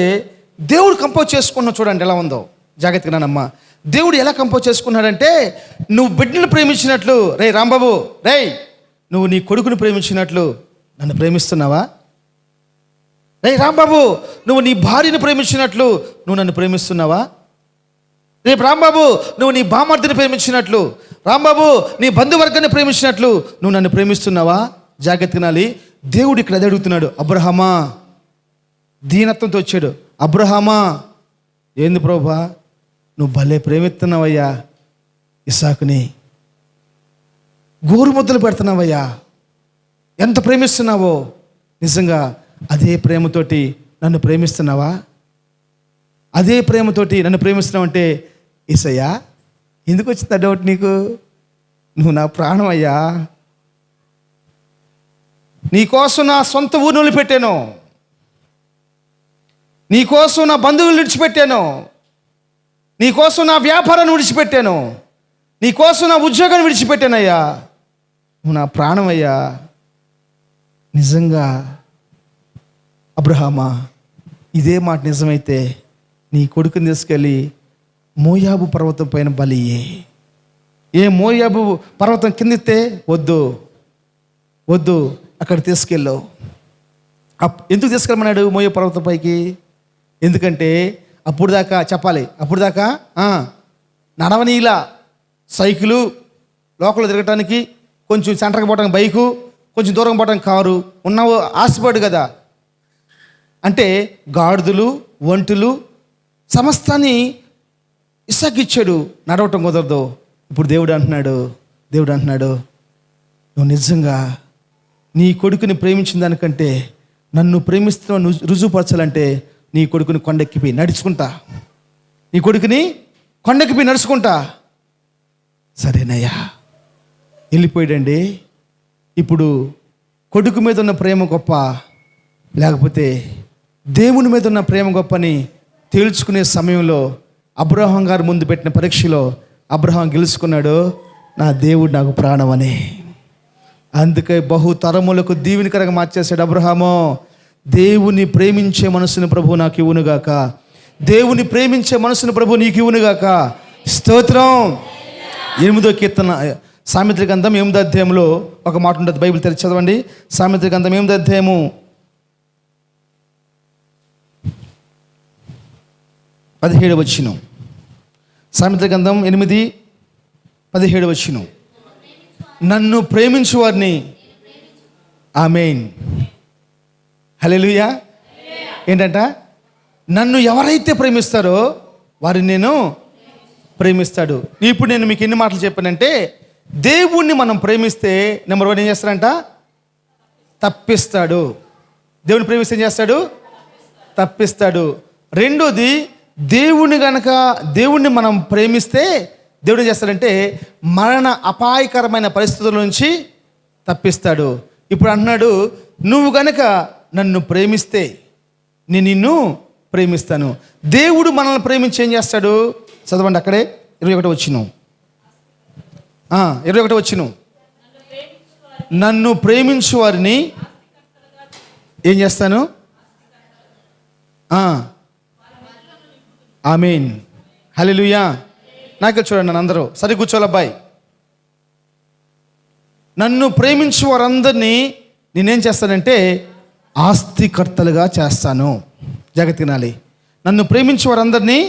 దేవుడు కంపోజ్ చేసుకున్న చూడండి ఎలా ఉందో. జాగ్రత్తగా నానమ్మా. దేవుడు ఎలా కంపోజ్ చేసుకున్నాడంటే, నువ్వు బిడ్డను ప్రేమించినట్లు, రే రాంబాబు, రే నువ్వు నీ కొడుకుని ప్రేమించినట్లు నన్ను ప్రేమిస్తున్నావా? రే రాంబాబు, నువ్వు నీ భార్యను ప్రేమించినట్లు నువ్వు నన్ను ప్రేమిస్తున్నావా? రేపు రాంబాబు, నువ్వు నీ బామర్దిని ప్రేమించినట్లు, రాంబాబు నీ బంధువర్గాన్ని ప్రేమించినట్లు నువ్వు నన్ను ప్రేమిస్తున్నావా? జాగ్రత్తగా నాలి. దేవుడు ఇక్కడ అదే అడుగుతున్నాడు. అబ్రహామా, దీనత్వంతో వచ్చాడు. అబ్రహామా, ఏంది ప్రభువా నువ్వు భలే ప్రేమిస్తున్నావయ్యా, ఇస్సాకుని గోరు ముద్దలు పెడుతున్నావయ్యా, ఎంత ప్రేమిస్తున్నావో. నిజంగా అదే ప్రేమతోటి నన్ను ప్రేమిస్తున్నావా? అదే ప్రేమతోటి నన్ను ప్రేమిస్తున్నావంటే, యేసయ్యా ఎందుకు వచ్చింది డౌట్ నీకు? నువ్వు నా ప్రాణం అయ్యా, నీకోసం నా సొంత ఊరిని వదిలిపెట్టాను, నీకోసం నా బంధువులు విడిచిపెట్టాను, నీకోసం నా వ్యాపారాన్ని విడిచిపెట్టాను, నీకోసం నా ఉద్యోగాన్ని విడిచిపెట్టానయ్యా, నువ్వు నా ప్రాణం అయ్యా. నిజంగా అబ్రహామా ఇదే మాట నిజమైతే నీ కొడుకుని తీసుకెళ్ళి మోయాబు పర్వతం పైన బలియే. ఏ మోయాబు పర్వతం కిందితే వద్దు వద్దు, అక్కడ తీసుకెళ్ళావు. ఎందుకు తీసుకెళ్ళమన్నాడు మోయాబు పర్వతం పైకి? ఎందుకంటే అప్పుడు దాకా చెప్పాలి, అప్పుడు దాకా నడవనీలా సైకిలు, లోకల్ తిరగటానికి కొంచెం సెంటర్కి పోవడానికి బైకు, కొంచెం దూరం పోవడానికి కారు ఉన్నావు, ఆశపడు కదా. అంటే గాడిదలు, ఒంటులు సమస్తాన్ని ఇసాకిచ్చాడు, నడవటం కుదరదు. ఇప్పుడు దేవుడు అంటున్నాడు నువ్వు నిజంగా నీ కొడుకుని ప్రేమించిన దానికంటే నన్ను ప్రేమిస్తున్నావు రుజువుపరచాలంటే నీ కొడుకుని కొండెక్కిపోయి నడుచుకుంటా, నీ కొడుకుని కొండెక్కిపోయి నడుచుకుంటా. సరేనయ్యా, వెళ్ళిపోయాడండి. ఇప్పుడు కొడుకు మీద ఉన్న ప్రేమ గొప్ప, లేకపోతే దేవుని మీద ఉన్న ప్రేమ గొప్పని తేల్చుకునే సమయంలో అబ్రహాం గారు ముందు పెట్టిన పరీక్షలో అబ్రహాం గెలుచుకున్నాడు, నా దేవుడు నాకు ప్రాణం అని. అందుకే బహుతరములకు దీవెనకరంగా మార్చేశాడు అబ్రహాము. దేవుని ప్రేమించే మనసుని ప్రభు నాకు ఇవ్వునుగాక, దేవుని ప్రేమించే మనసుని ప్రభు నీకు ఇవ్వునుగాక. స్తోత్రం. 8వ కీర్తన, సామెతల గ్రంథం 8వ అధ్యాయంలో ఒక మాట ఉంటుంది, బైబిల్ తెరిచి చదవండి. సామెతల గ్రంథం 8వ అధ్యాయము 17వ వచనం. సామెతల గ్రంథం 8:17 వచనం. నన్ను ప్రేమించు వారిని, ఆమేన్, హల్లెలూయా. ఏంటంట? నన్ను ఎవరైతే ప్రేమిస్తారో వారిని నేను ప్రేమిస్తాడు. ఇప్పుడు నేను మీకు ఎన్ని మాటలు చెప్పానంటే, దేవుణ్ణి మనం ప్రేమిస్తే నెంబర్ 1 ఏం చేస్తాడంట? తప్పిస్తాడు. దేవుని ప్రేమిస్తే ఏం చేస్తాడు? తప్పిస్తాడు. రెండోది, దేవుణ్ణి మనం ప్రేమిస్తే దేవుడు ఏం చేస్తాడంటే మరణ అపాయకరమైన పరిస్థితుల నుంచి తప్పిస్తాడు. ఇప్పుడు అంటున్నాడు, నువ్వు గనక నన్ను ప్రేమిస్తే నేను నిన్ను ప్రేమిస్తాను. దేవుడు మనల్ని ప్రేమించి ఏం చేస్తాడు? చదవండి అక్కడే 21 వచనం. 21 వచనం. నన్ను ప్రేమించు వారిని ఏం చేస్తాను? ఆమేన్, హల్లెలూయా. నాకు చూడండి, నన్ను అందరూ సరి కూర్చోవాలి అబ్బాయి. నన్ను ప్రేమించు వారందరినీ నేనేం చేస్తానంటే ఆస్తికర్తలుగా చేస్తాను. జాగ్రత్త వినాలి. నన్ను ప్రేమించే వారందరినీ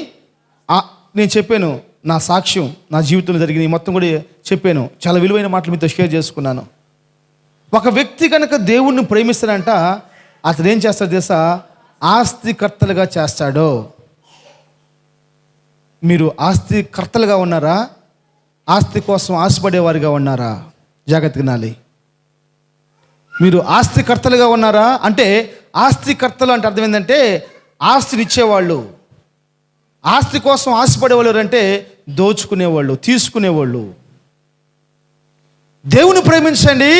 నేను చెప్పాను, నా సాక్ష్యం, నా జీవితంలో జరిగిన మొత్తం కూడా చెప్పాను. చాలా విలువైన మాటలు మీతో షేర్ చేసుకున్నాను. ఒక వ్యక్తి కనుక దేవుణ్ణి ప్రేమిస్తాడంట, అతను ఏం చేస్తాడు తెలుసా? ఆస్తికర్తలుగా చేస్తాడు. మీరు ఆస్తికర్తలుగా ఉన్నారా? ఆస్తి కోసం ఆశపడేవారిగా ఉన్నారా? జాగ్రత్త వినాలి. మీరు ఆస్తికర్తలుగా ఉన్నారా అంటే, ఆస్తికర్తలు అంటే అర్థం ఏంటంటే ఆస్తిని ఇచ్చేవాళ్ళు. ఆస్తి కోసం ఆశపడేవాళ్ళు అంటే దోచుకునేవాళ్ళు, తీసుకునేవాళ్ళు. దేవుని ప్రేమించండి,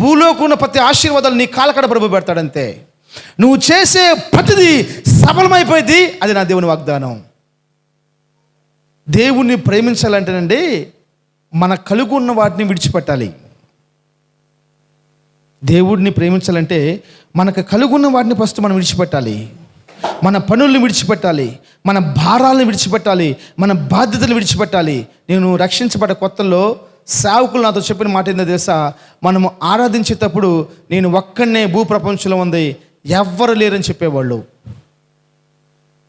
భూలోకంలో ప్రతి ఆశీర్వాదాలు నీ కాలకడ ప్రభు పెడతాడంతే. నువ్వు చేసే ప్రతిదీ సఫలమైపోయింది. అది నా దేవుని వాగ్దానం. దేవుణ్ణి ప్రేమించాలంటేనండి మన కలిగి ఉన్న వాటిని విడిచిపెట్టాలి. దేవుడిని ప్రేమించాలంటే మనకు కలుగున్న వాటిని ఫస్ట్ మనం విడిచిపెట్టాలి. మన పనుల్ని విడిచిపెట్టాలి, మన భారాలను విడిచిపెట్టాలి, మన బాధ్యతలు విడిచిపెట్టాలి. నేను రక్షించబడ్డ కొత్తలో సేవకులు నాతో చెప్పిన మాట ఏందో తెలుసా? మనము ఆరాధించేటప్పుడు నేను ఒక్కడనే భూప్రపంచంలో ఉంది, ఎవ్వరు లేరని చెప్పేవాళ్ళు.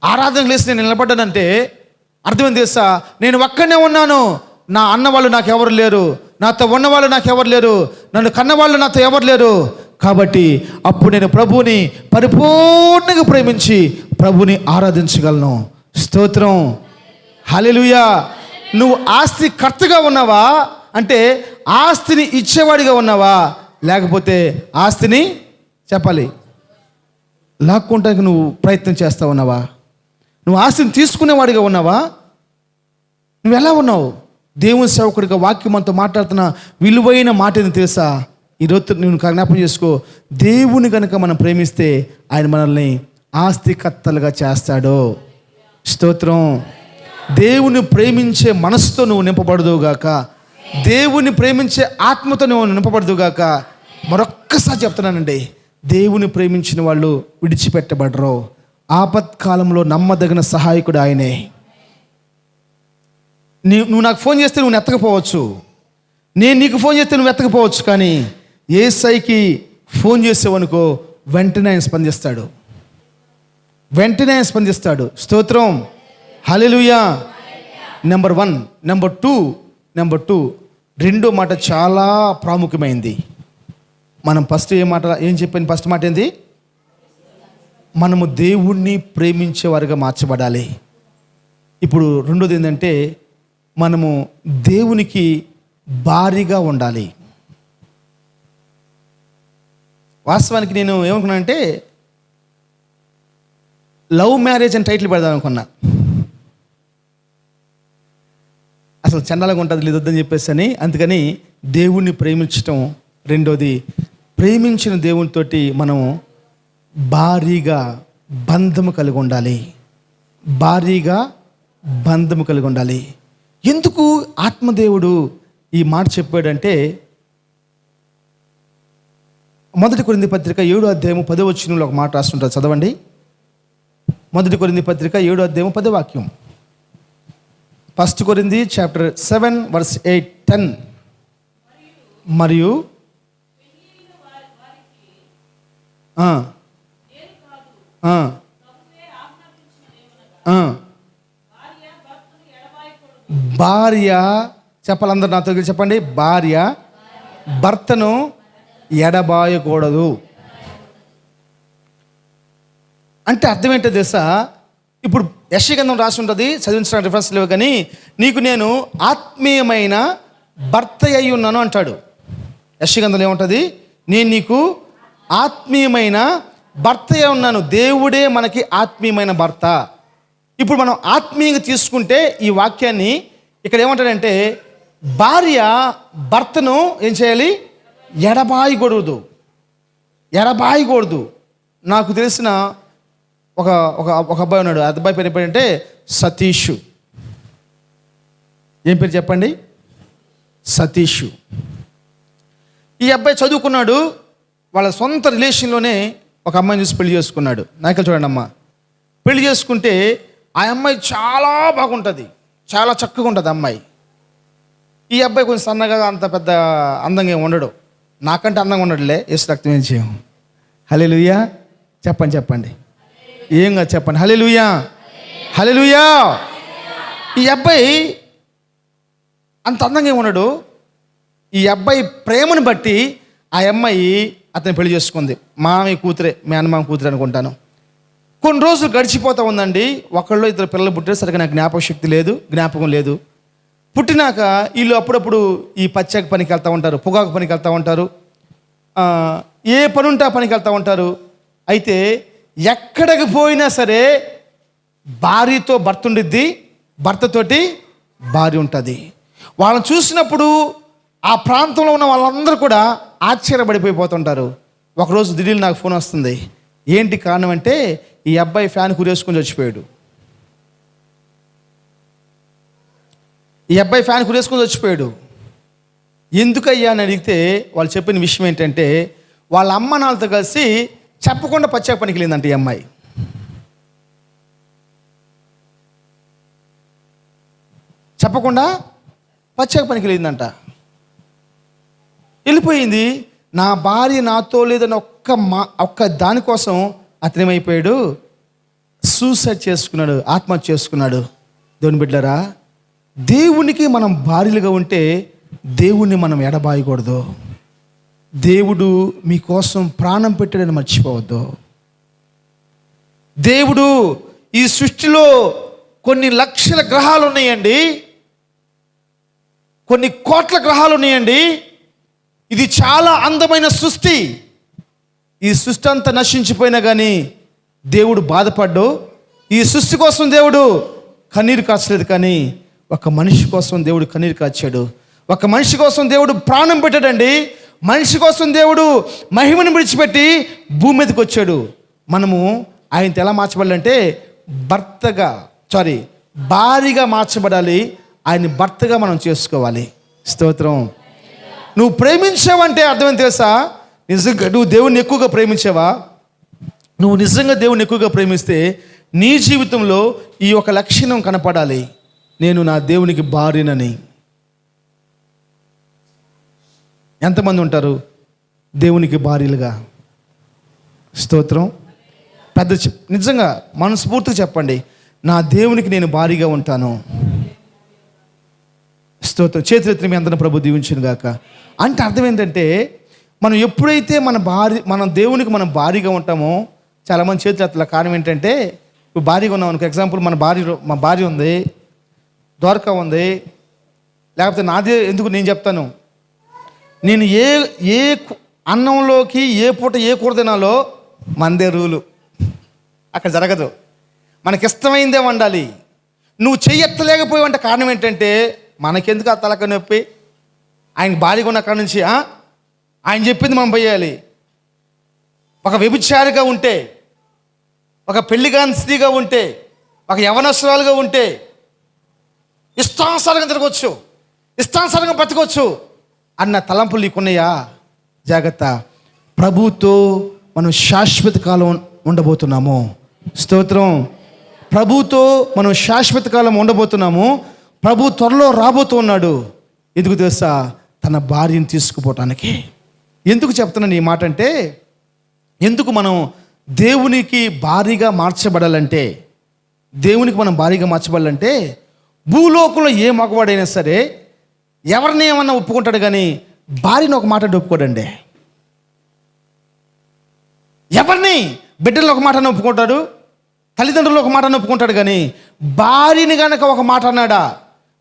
ఆరాధన లేసి నేను నిలబడ్డానంటే అర్థమైంది తెలుసా? నేను ఒక్కడనే ఉన్నాను, నా అన్నవాళ్ళు నాకు ఎవరు లేరు, నాతో ఉన్నవాళ్ళు నాకు ఎవరు లేరు, నన్ను కన్నవాళ్ళు నాతో ఎవరు లేరు. కాబట్టి అప్పుడు నేను ప్రభువుని పరిపూర్ణంగా ప్రేమించి ప్రభుని ఆరాధించగలను. స్తోత్రం, హల్లెలూయా. నువ్వు ఆస్తి కర్తగా ఉన్నావా అంటే ఆస్తిని ఇచ్చేవాడిగా ఉన్నావా, లేకపోతే ఆస్తిని చెప్పాలి లాక్కోవడానికి నువ్వు ప్రయత్నం చేస్తా ఉన్నావా? నువ్వు ఆస్తిని తీసుకునేవాడిగా ఉన్నావా? నువ్వు ఎలా ఉన్నావు? దేవుని సేవకుడిగా వాక్యం మనతో మాట్లాడుతున్న విలువైన మాట ఏదో తెలుసా? ఈరోజు నువ్వు జ్ఞాపకం చేసుకో. దేవుని కనుక మనం ప్రేమిస్తే ఆయన మనల్ని ఆస్తికర్తలుగా చేస్తాడు. స్తోత్రం. దేవుని ప్రేమించే మనసుతో నువ్వు నింపబడదుగాక, దేవుని ప్రేమించే ఆత్మతో నువ్వు నింపబడదుగాక. మరొక్కసారి చెప్తున్నానండి, దేవుని ప్రేమించిన వాళ్ళు విడిచిపెట్టబడరు, ఆపత్కాలంలో నమ్మదగిన సహాయకుడు ఆయనే. నువ్వు నాకు ఫోన్ చేస్తే నువ్వు ఎత్తకపోవచ్చు, నేను నీకు ఫోన్ చేస్తే నువ్వు ఎత్తకపోవచ్చు, కానీ యేసయ్యకి ఫోన్ చేసావనుకో వెంటనే ఆయన స్పందిస్తాడు, వెంటనే ఆయన స్పందిస్తాడు. స్తోత్రం, హల్లెలూయా. నెంబర్ 1. నెంబర్ టూ రెండో మాట చాలా ప్రాముఖ్యమైంది. మనం ఫస్ట్ ఏం చెప్పాను? ఫస్ట్ మాట ఏంది? మనము దేవుణ్ణి ప్రేమించేవారుగా మార్చబడాలి. ఇప్పుడు రెండోది ఏంటంటే మనము దేవునికి భారీగా ఉండాలి. వాస్తవానికి నేను ఏమనుకున్నానంటే లవ్ మ్యారేజ్ అని టైటిల్ పెడదాం అనుకున్నా. అసలు చండాలంగా ఉంటుంది, లేదొద్దని చెప్పేసి అని. అందుకని దేవుణ్ణి ప్రేమించటం రెండోది. ప్రేమించిన దేవునితోటి మనం భారీగా బంధము కలిగి ఉండాలి, భారీగా బంధము కలిగి ఉండాలి. ఎందుకు ఆత్మదేవుడు ఈ మాట చెప్పాడంటే 1 కొరింథీ పత్రిక 7వ అధ్యాయం 10వ వచనంలో ఒక మాట రాస్తుంటారు, చదవండి. 1 కొరింథీ పత్రిక 7వ అధ్యాయం 10వ వాక్యం. 1 కొరింథీ చాప్టర్ 7 వర్స్ 8, 10. మరియు భార్య, చెప్పాలందరూ నాతో చెప్పండి, భార్య భర్తను ఎడబాయకూడదు. అంటే అర్థం ఏంటో తెలుసా? ఇప్పుడు యెషయా గ్రంథం రాసి ఉంటుంది, చదివించడానికి రిఫరెన్స్ లేవు, కానీ నీకు నేను ఆత్మీయమైన భర్త అయి ఉన్నాను అంటాడు. యెషయా గ్రంథంలో ఏముంటుంది? నేను నీకు ఆత్మీయమైన భర్త అయి ఉన్నాను. దేవుడే మనకి ఆత్మీయమైన భర్త. ఇప్పుడు మనం ఆత్మీయంగా తీసుకుంటే ఈ వాక్యాన్ని ఇక్కడ ఏమంటాడంటే భార్య భర్తను ఏం చేయాలి? ఎడబాయకూడదు, ఎడబాయకూడదు. నాకు తెలిసిన ఒక ఒక అబ్బాయి ఉన్నాడు. ఆ అబ్బాయి పేరు ఏంటంటే సతీష్. ఏం పేరు చెప్పండి? సతీష్. ఈ అబ్బాయి చదువుకున్నాడు, వాళ్ళ సొంత రిలేషన్లోనే ఒక అమ్మాయిని చూసి పెళ్లి చేసుకున్నాడు. నాయకులు చూడండి అమ్మ, పెళ్లి చేసుకుంటే ఆ అమ్మాయి చాలా బాగుంటుంది, చాలా చక్కగా ఉంటుంది అమ్మాయి. ఈ అబ్బాయి కొంచెం సన్నగా, అంత పెద్ద అందంగా ఏమి ఉండడు. నాకంటే అందంగా ఉండడులే, యేసు రక్తం ఏం చేయం. హల్లెలూయా చెప్పండి ఏం కాదు చెప్పండి, హల్లెలూయా హల్లెలూయా. ఈ అబ్బాయి అంత అందంగా ఏమి ఉండడు. ఈ అబ్బాయి ప్రేమను బట్టి ఆ అమ్మాయి అతను పెళ్లి చేసుకుంది. మామయ్య కూతురే, మీ అన్నమామ కూతురే అనుకుంటాను. కొన్ని రోజులు గడిచిపోతూ ఉందండి. ఒకళ్ళు 2 పిల్లలు పుట్టారు. సరిగ్గా నాకు జ్ఞాపకం లేదు. పుట్టినాక వీళ్ళు అప్పుడప్పుడు ఈ పచ్చాక పనికి వెళ్తూ ఉంటారు, పొగాకు పనికి వెళ్తూ ఉంటారు, ఏ పని ఉంటే ఆ పనికి వెళ్తూ ఉంటారు. అయితే ఎక్కడికి పోయినా సరే భార్యతో భర్త ఉండిద్ది, భర్తతోటి భార్య ఉంటుంది. వాళ్ళని చూసినప్పుడు ఆ ప్రాంతంలో ఉన్న వాళ్ళందరూ కూడా ఆశ్చర్యపడిపోతుంటారు. ఒకరోజు దిಢీర్ని నాకు ఫోన్ వస్తుంది. ఏంటి కారణం అంటే ఈ అబ్బాయి ఫ్యాన్ కురేసుకొని చచ్చిపోయాడు. ఎందుకయ్యా అని అడిగితే వాళ్ళు చెప్పిన విషయం ఏంటంటే వాళ్ళ అమ్మ నాన్నతో కలిసి చెప్పకుండా పచ్చాక పనికి వెళ్ళిందంట ఈ అమ్మాయి. చెప్పకుండా పచ్చాక పనికి వెళ్ళిందంట. వెళ్ళిపోయింది. నా భార్య నాతో లేదని ఒక్క దానికోసం అతను ఏమైపోయాడు? సూసైడ్ చేసుకున్నాడు, ఆత్మహత్య చేసుకున్నాడు. దేవుని బిడ్డలారా, దేవునికి మనం భార్యలుగా ఉంటే దేవుణ్ణి మనం ఎడబాయకూడదు. దేవుడు మీకోసం ప్రాణం పెట్టాడని మర్చిపోవద్దు. దేవుడు ఈ సృష్టిలో కొన్ని లక్షల గ్రహాలు ఉన్నాయండి, కొన్ని కోట్ల గ్రహాలు ఉన్నాయండి. ఇది చాలా అందమైన సృష్టి. ఈ సృష్టి అంతా నశించిపోయినా కానీ దేవుడు బాధపడ్డు. ఈ సృష్టి కోసం దేవుడు కన్నీరు కాచలేదు, కానీ ఒక మనిషి కోసం దేవుడు కన్నీరు కాచాడు. ఒక మనిషి కోసం దేవుడు ప్రాణం పెట్టాడండి. మనిషి కోసం దేవుడు మహిమను విడిచిపెట్టి భూమి మీదకి వచ్చాడు. మనము ఆయనతో ఎలా మార్చబడాలంటే భారీగా మార్చబడాలి. ఆయన భర్తగా మనం చేసుకోవాలి. స్తోత్రం. నువ్వు ప్రేమించావంటే అర్థమేం తెలుసా? నిజంగా నువ్వు దేవుణ్ణి ఎక్కువగా ప్రేమించావా? నువ్వు నిజంగా దేవుని ఎక్కువగా ప్రేమిస్తే నీ జీవితంలో ఈ ఒక లక్షణం కనపడాలి, నేను నా దేవునికి భార్యనని. ఎంతమంది ఉంటారు దేవునికి భార్యలుగా? స్తోత్రం. నిజంగా మనస్ఫూర్తిగా చెప్పండి, నా దేవునికి నేను భార్యగా ఉంటాను. స్తోత్రం. చేతులెత్తి మీ అందరిని ప్రభు దీవించును గాక. అంటే అర్థం ఏంటంటే, మనం ఎప్పుడైతే మన దేవునికి మనం భార్యగా ఉంటామో, చాలామంది చేతులు ఎత్తల కారణం ఏంటంటే, ఇప్పుడు భార్యగా ఉన్నాం అనుకో, ఎగ్జాంపుల్ మా భార్య ఉంది, ద్వారకా ఉంది, లేకపోతే నాదే ఎందుకు నేను చెప్తాను, నేను ఏ అన్నంలోకి ఏ పూట ఏ కూర తినాలో మందే రూలు. అక్కడ జరగదు. మనకిష్టమైందే వండాలి. నువ్వు చెయ్యెత్తలేకపోయావంటే కారణం ఏంటంటే, మనకెందుకు ఆ తలక నొప్పి? ఆయనకి భార్యగా ఉన్న కాడ నుంచి ఆయన చెప్పింది మనం పోయాలి. ఒక వ్యభిచారిగా ఉంటే, ఒక పెళ్లిగాని స్త్రీగా ఉంటే, ఒక యవనస్తురాలుగా ఉంటే ఇష్టానుసారంగా తిరగవచ్చు, ఇష్టానుసారంగా బతకవచ్చు అన్న తలంపులు నీకున్నాయా? జాగ్రత్త. ప్రభుతో మనం శాశ్వత కాలం ఉండబోతున్నాము. స్తోత్రం. ప్రభుతో మనం శాశ్వత కాలం ఉండబోతున్నాము. ప్రభు త్వరలో రాబోతూ ఉన్నాడు. ఎందుకు తెలుసా? తన భార్యను తీసుకుపోవటానికి. ఎందుకు చెప్తున్నాను ఈ మాట అంటే, ఎందుకు మనం దేవునికి భారీగా మార్చబడాలంటే, దేవునికి మనం భారీగా మార్చబడాలంటే, భూలోకంలో ఏ మగవాడైనా సరే ఎవరిని ఏమన్నా ఒప్పుకుంటాడు, కానీ భార్యను ఒక మాట ఒప్పుకోడండి. ఎవరిని? బిడ్డలను ఒక మాట ఒప్పుకుంటాడు, తల్లిదండ్రులు ఒక మాట ఒప్పుకుంటాడు, కానీ భార్యని కనుక ఒక మాట అన్నాడా,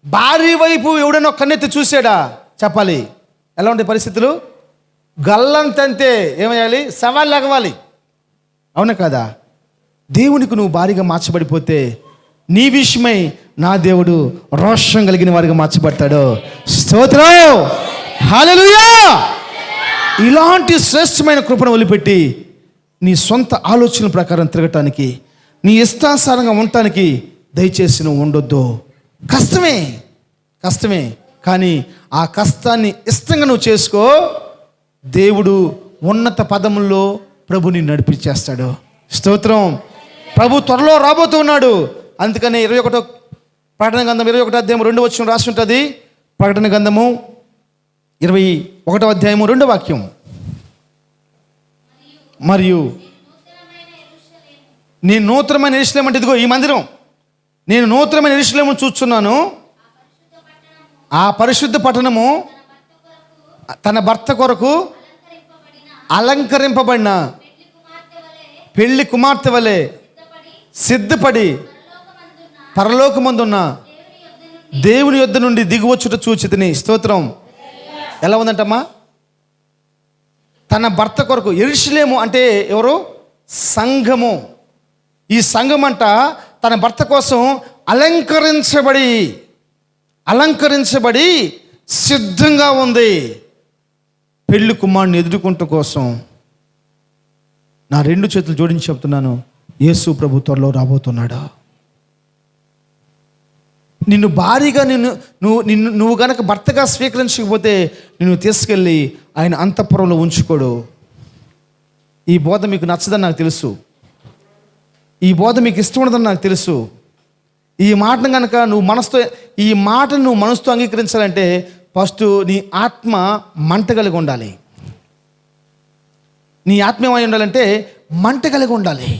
భార్య వైపు ఎవడైనా ఒక కన్నెత్తి చూసాడా, చెప్పాలి ఎలా ఉండే పరిస్థితులు? గల్లంతంతే ఏమయ్యాలి? సవాళ్ళు ఎగవాలి. అవునా కదా? దేవునికి నువ్వు భారీగా మార్చబడిపోతే నీ విషయమై నా దేవుడు రోషం కలిగిన వారిగా మార్చబడతాడు. స్తోత్రం. హల్లెలూయా. ఇలాంటి శ్రేష్టమైన కృపను వదిలిపెట్టి నీ సొంత ఆలోచనల ప్రకారం తిరగటానికి, నీ ఇష్టానుసారంగా ఉండటానికి దయచేసి నువ్వు ఉండొద్దు. కష్టమే, కానీ ఆ కష్టాన్ని ఇష్టంగా నువ్వు చేసుకో. దేవుడు ఉన్నత పదముల్లో ప్రభుని నడిపించేస్తాడు. స్తోత్రం. ప్రభు త్వరలో రాబోతూ ఉన్నాడు. అందుకని 21 ప్రకటన గ్రంథం 21 అధ్యాయం 2 వచనం రాసి ఉంటుంది. ప్రకటన గ్రంథము 21 అధ్యాయము 2 వాక్యం. మరియు నేను నూతనమైన యెరూషలేము అంటే, ఇదిగో ఈ మందిరం, నేను నూతనమైన యెరూషలేము చూస్తున్నాను. ఆ పరిశుద్ధ పట్టణము తన భర్త కొరకు అలంకరింపబడిన పెళ్లి కుమార్తె వలె సిద్ధపడి పరలోకమందున్న దేవుని యొద్ద నుండి దిగువచ్చుట చూచితిని. స్తోత్రం. ఎలా ఉందంటమ్మా? తన భర్త కొరకు. యెరూషలేము అంటే ఎవరు? సంఘము. ఈ సంఘం అంట తన భర్త కోసం అలంకరించబడి సిద్ధంగా ఉంది. పెళ్లి కుమారుని ఎదుర్కొంట కోసం. నా 2 చేతులు జోడించి చెప్తున్నాను, యేసు ప్రభు త్వరలో రాబోతున్నాడు. నిన్ను భారీగా నువ్వు గనక భర్తగా స్వీకరించకపోతే నిన్ను తీసుకెళ్ళి ఆయన అంతఃపురంలో ఉంచుకోడు. ఈ బోధ మీకు నచ్చదని నాకు తెలుసు, ఈ బోధ మీకు ఇష్టం ఉండదని నాకు తెలుసు. ఈ మాటను కనుక ఈ మాటను నువ్వు మనసుతో అంగీకరించాలంటే ఫస్ట్ నీ ఆత్మ మంట కలిగి ఉండాలి. నీ ఆత్మ ఏమై ఉండాలంటే మంట కలిగి ఉండాలి.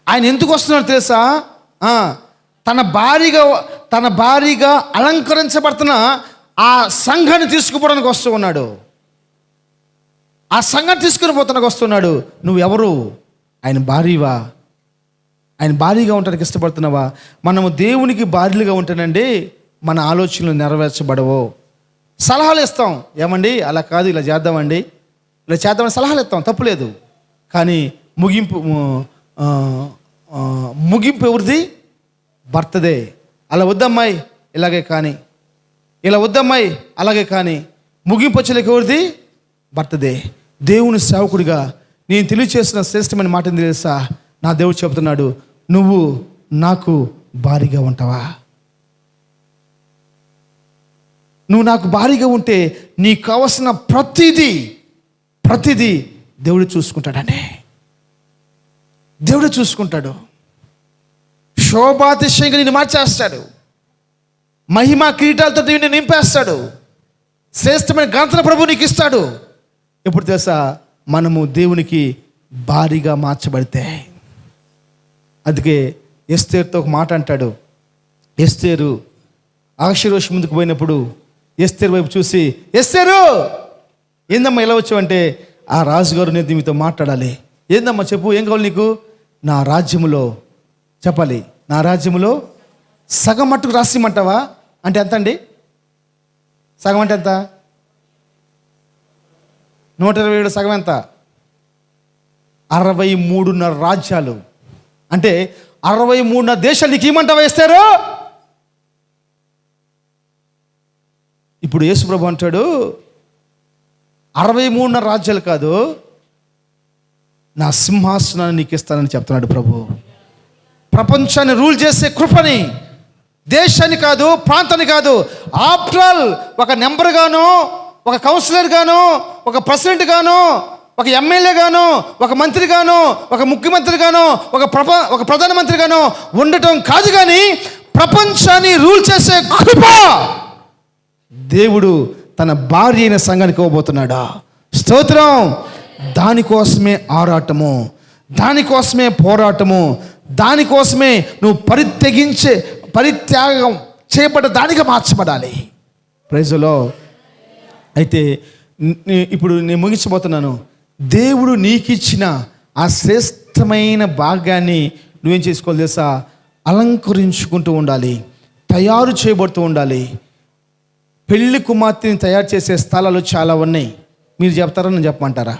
ఆయన ఎందుకు వస్తున్నాడు తెలుసా? తన భారీగా అలంకరించబడుతున్న ఆ సంఘాన్ని తీసుకుపోవడానికి వస్తూ ఉన్నాడు. ఆ సంఘాన్ని తీసుకుని పోతానికి వస్తున్నాడు. నువ్వెవరు? ఆయన భార్యవా? ఆయన భార్యగా ఉండడానికి ఇష్టపడుతున్నావా? మనము దేవునికి భార్యలుగా ఉంటేనండి మన ఆలోచనలు నెరవేర్చబడవు. సలహాలు ఇస్తాం, ఏమండి అలా కాదు, ఇలా చేద్దామండి, ఇలా చేద్దామని సలహాలు ఇస్తాం, తప్పులేదు. కానీ ముగింపు ఎవరిది? భర్తదే. అలా వద్దమ్మాయి ఇలాగే కానీ, ఇలా వద్దమ్మాయి అలాగే కానీ, ముగింపు వచ్చేలాకి ఎవరిది? భర్తదే. దేవుని సేవకుడిగా నేను తెలియచేసిన శ్రేష్టమైన మాట ఏంది తెలుసా? నా దేవుడు చెబుతున్నాడు, నువ్వు నాకు భారీగా ఉంటావా? నువ్వు నాకు భారీగా ఉంటే నీకు కావలసిన ప్రతిదీ దేవుడు చూసుకుంటాడనే. దేవుడే చూసుకుంటాడు. శోభాతిశయంగా నిన్ను మార్చేస్తాడు. మహిమ కిరీటాలతో నిన్ను నింపేస్తాడు. శ్రేష్టమైన ఘనతను ప్రభు నీకు ఇస్తాడు. ఎప్పుడు తెలుసా? మనము దేవునికి భారీగా మార్చబడితే. అందుకే ఎస్తేరుతో ఒక మాట అంటాడు. ఎస్తేరు అహష్వేరోషు ముందుకు పోయినప్పుడు ఎస్తేరు వైపు చూసి, ఎస్తేరు ఏందమ్మా ఇలా వచ్చావంటే, ఆ రాజుగారు నేను మీతో మాట్లాడాలి. ఏందమ్మా చెప్పు, ఏం కావాలి నీకు? నా రాజ్యములో చెప్పాలి, నా రాజ్యములో సగం మట్టుకు రాసిమంటావా అంటే ఎంత అండి? సగం అంటే ఎంత? 127 సగం ఎంత? 63.5 రాజ్యాలు. అంటే 63.5 దేశాలు నీకు ఇమ్మంటావా వేస్తారు? ఇప్పుడు యేసుప్రభు అంటాడు, 63.5 రాజ్యాలు కాదు, నా సింహాసనాన్ని నీకు ఇస్తానని చెప్తున్నాడు ప్రభు. ప్రపంచాన్ని రూల్ చేసే కృపని, దేశాన్ని కాదు, ప్రాంతాన్ని కాదు, ఆఫ్టర్ ఆల్ ఒక నెంబర్ గాను, ఒక కౌన్సిలర్ గాను, ఒక ప్రెసిడెంట్ గాను, ఒక ఎమ్మెల్యే గాను, ఒక మంత్రి గాను, ఒక ముఖ్యమంత్రి గాను, ఒక ప్రధానమంత్రి గాను ఉండటం కాదు, కానీ ప్రపంచాన్ని రూల్ చేసే కృప దేవుడు తన భార్య అయిన సంఘానికి ఇవ్వబోతున్నాడా? స్తోత్రం. దానికోసమే ఆరాటము, దానికోసమే పోరాటము, దానికోసమే నువ్వు పరిత్యాగం చేయబడ్డ దానిగా మార్చబడాలి. ప్రైజ్లో. అయితే ఇప్పుడు నేను ముగించబోతున్నాను. దేవుడు నీకు ఇచ్చిన ఆ శ్రేష్టమైన భాగ్యాన్ని నువ్వేం చేసుకోవాలి తెలుసా? అలంకరించుకుంటూ ఉండాలి, తయారు చేయబడుతూ ఉండాలి. పెళ్లి కుమార్తెని తయారు చేసే స్థలాలు చాలా ఉన్నాయి. మీరు చెప్తారా, నేను చెప్పమంటారా?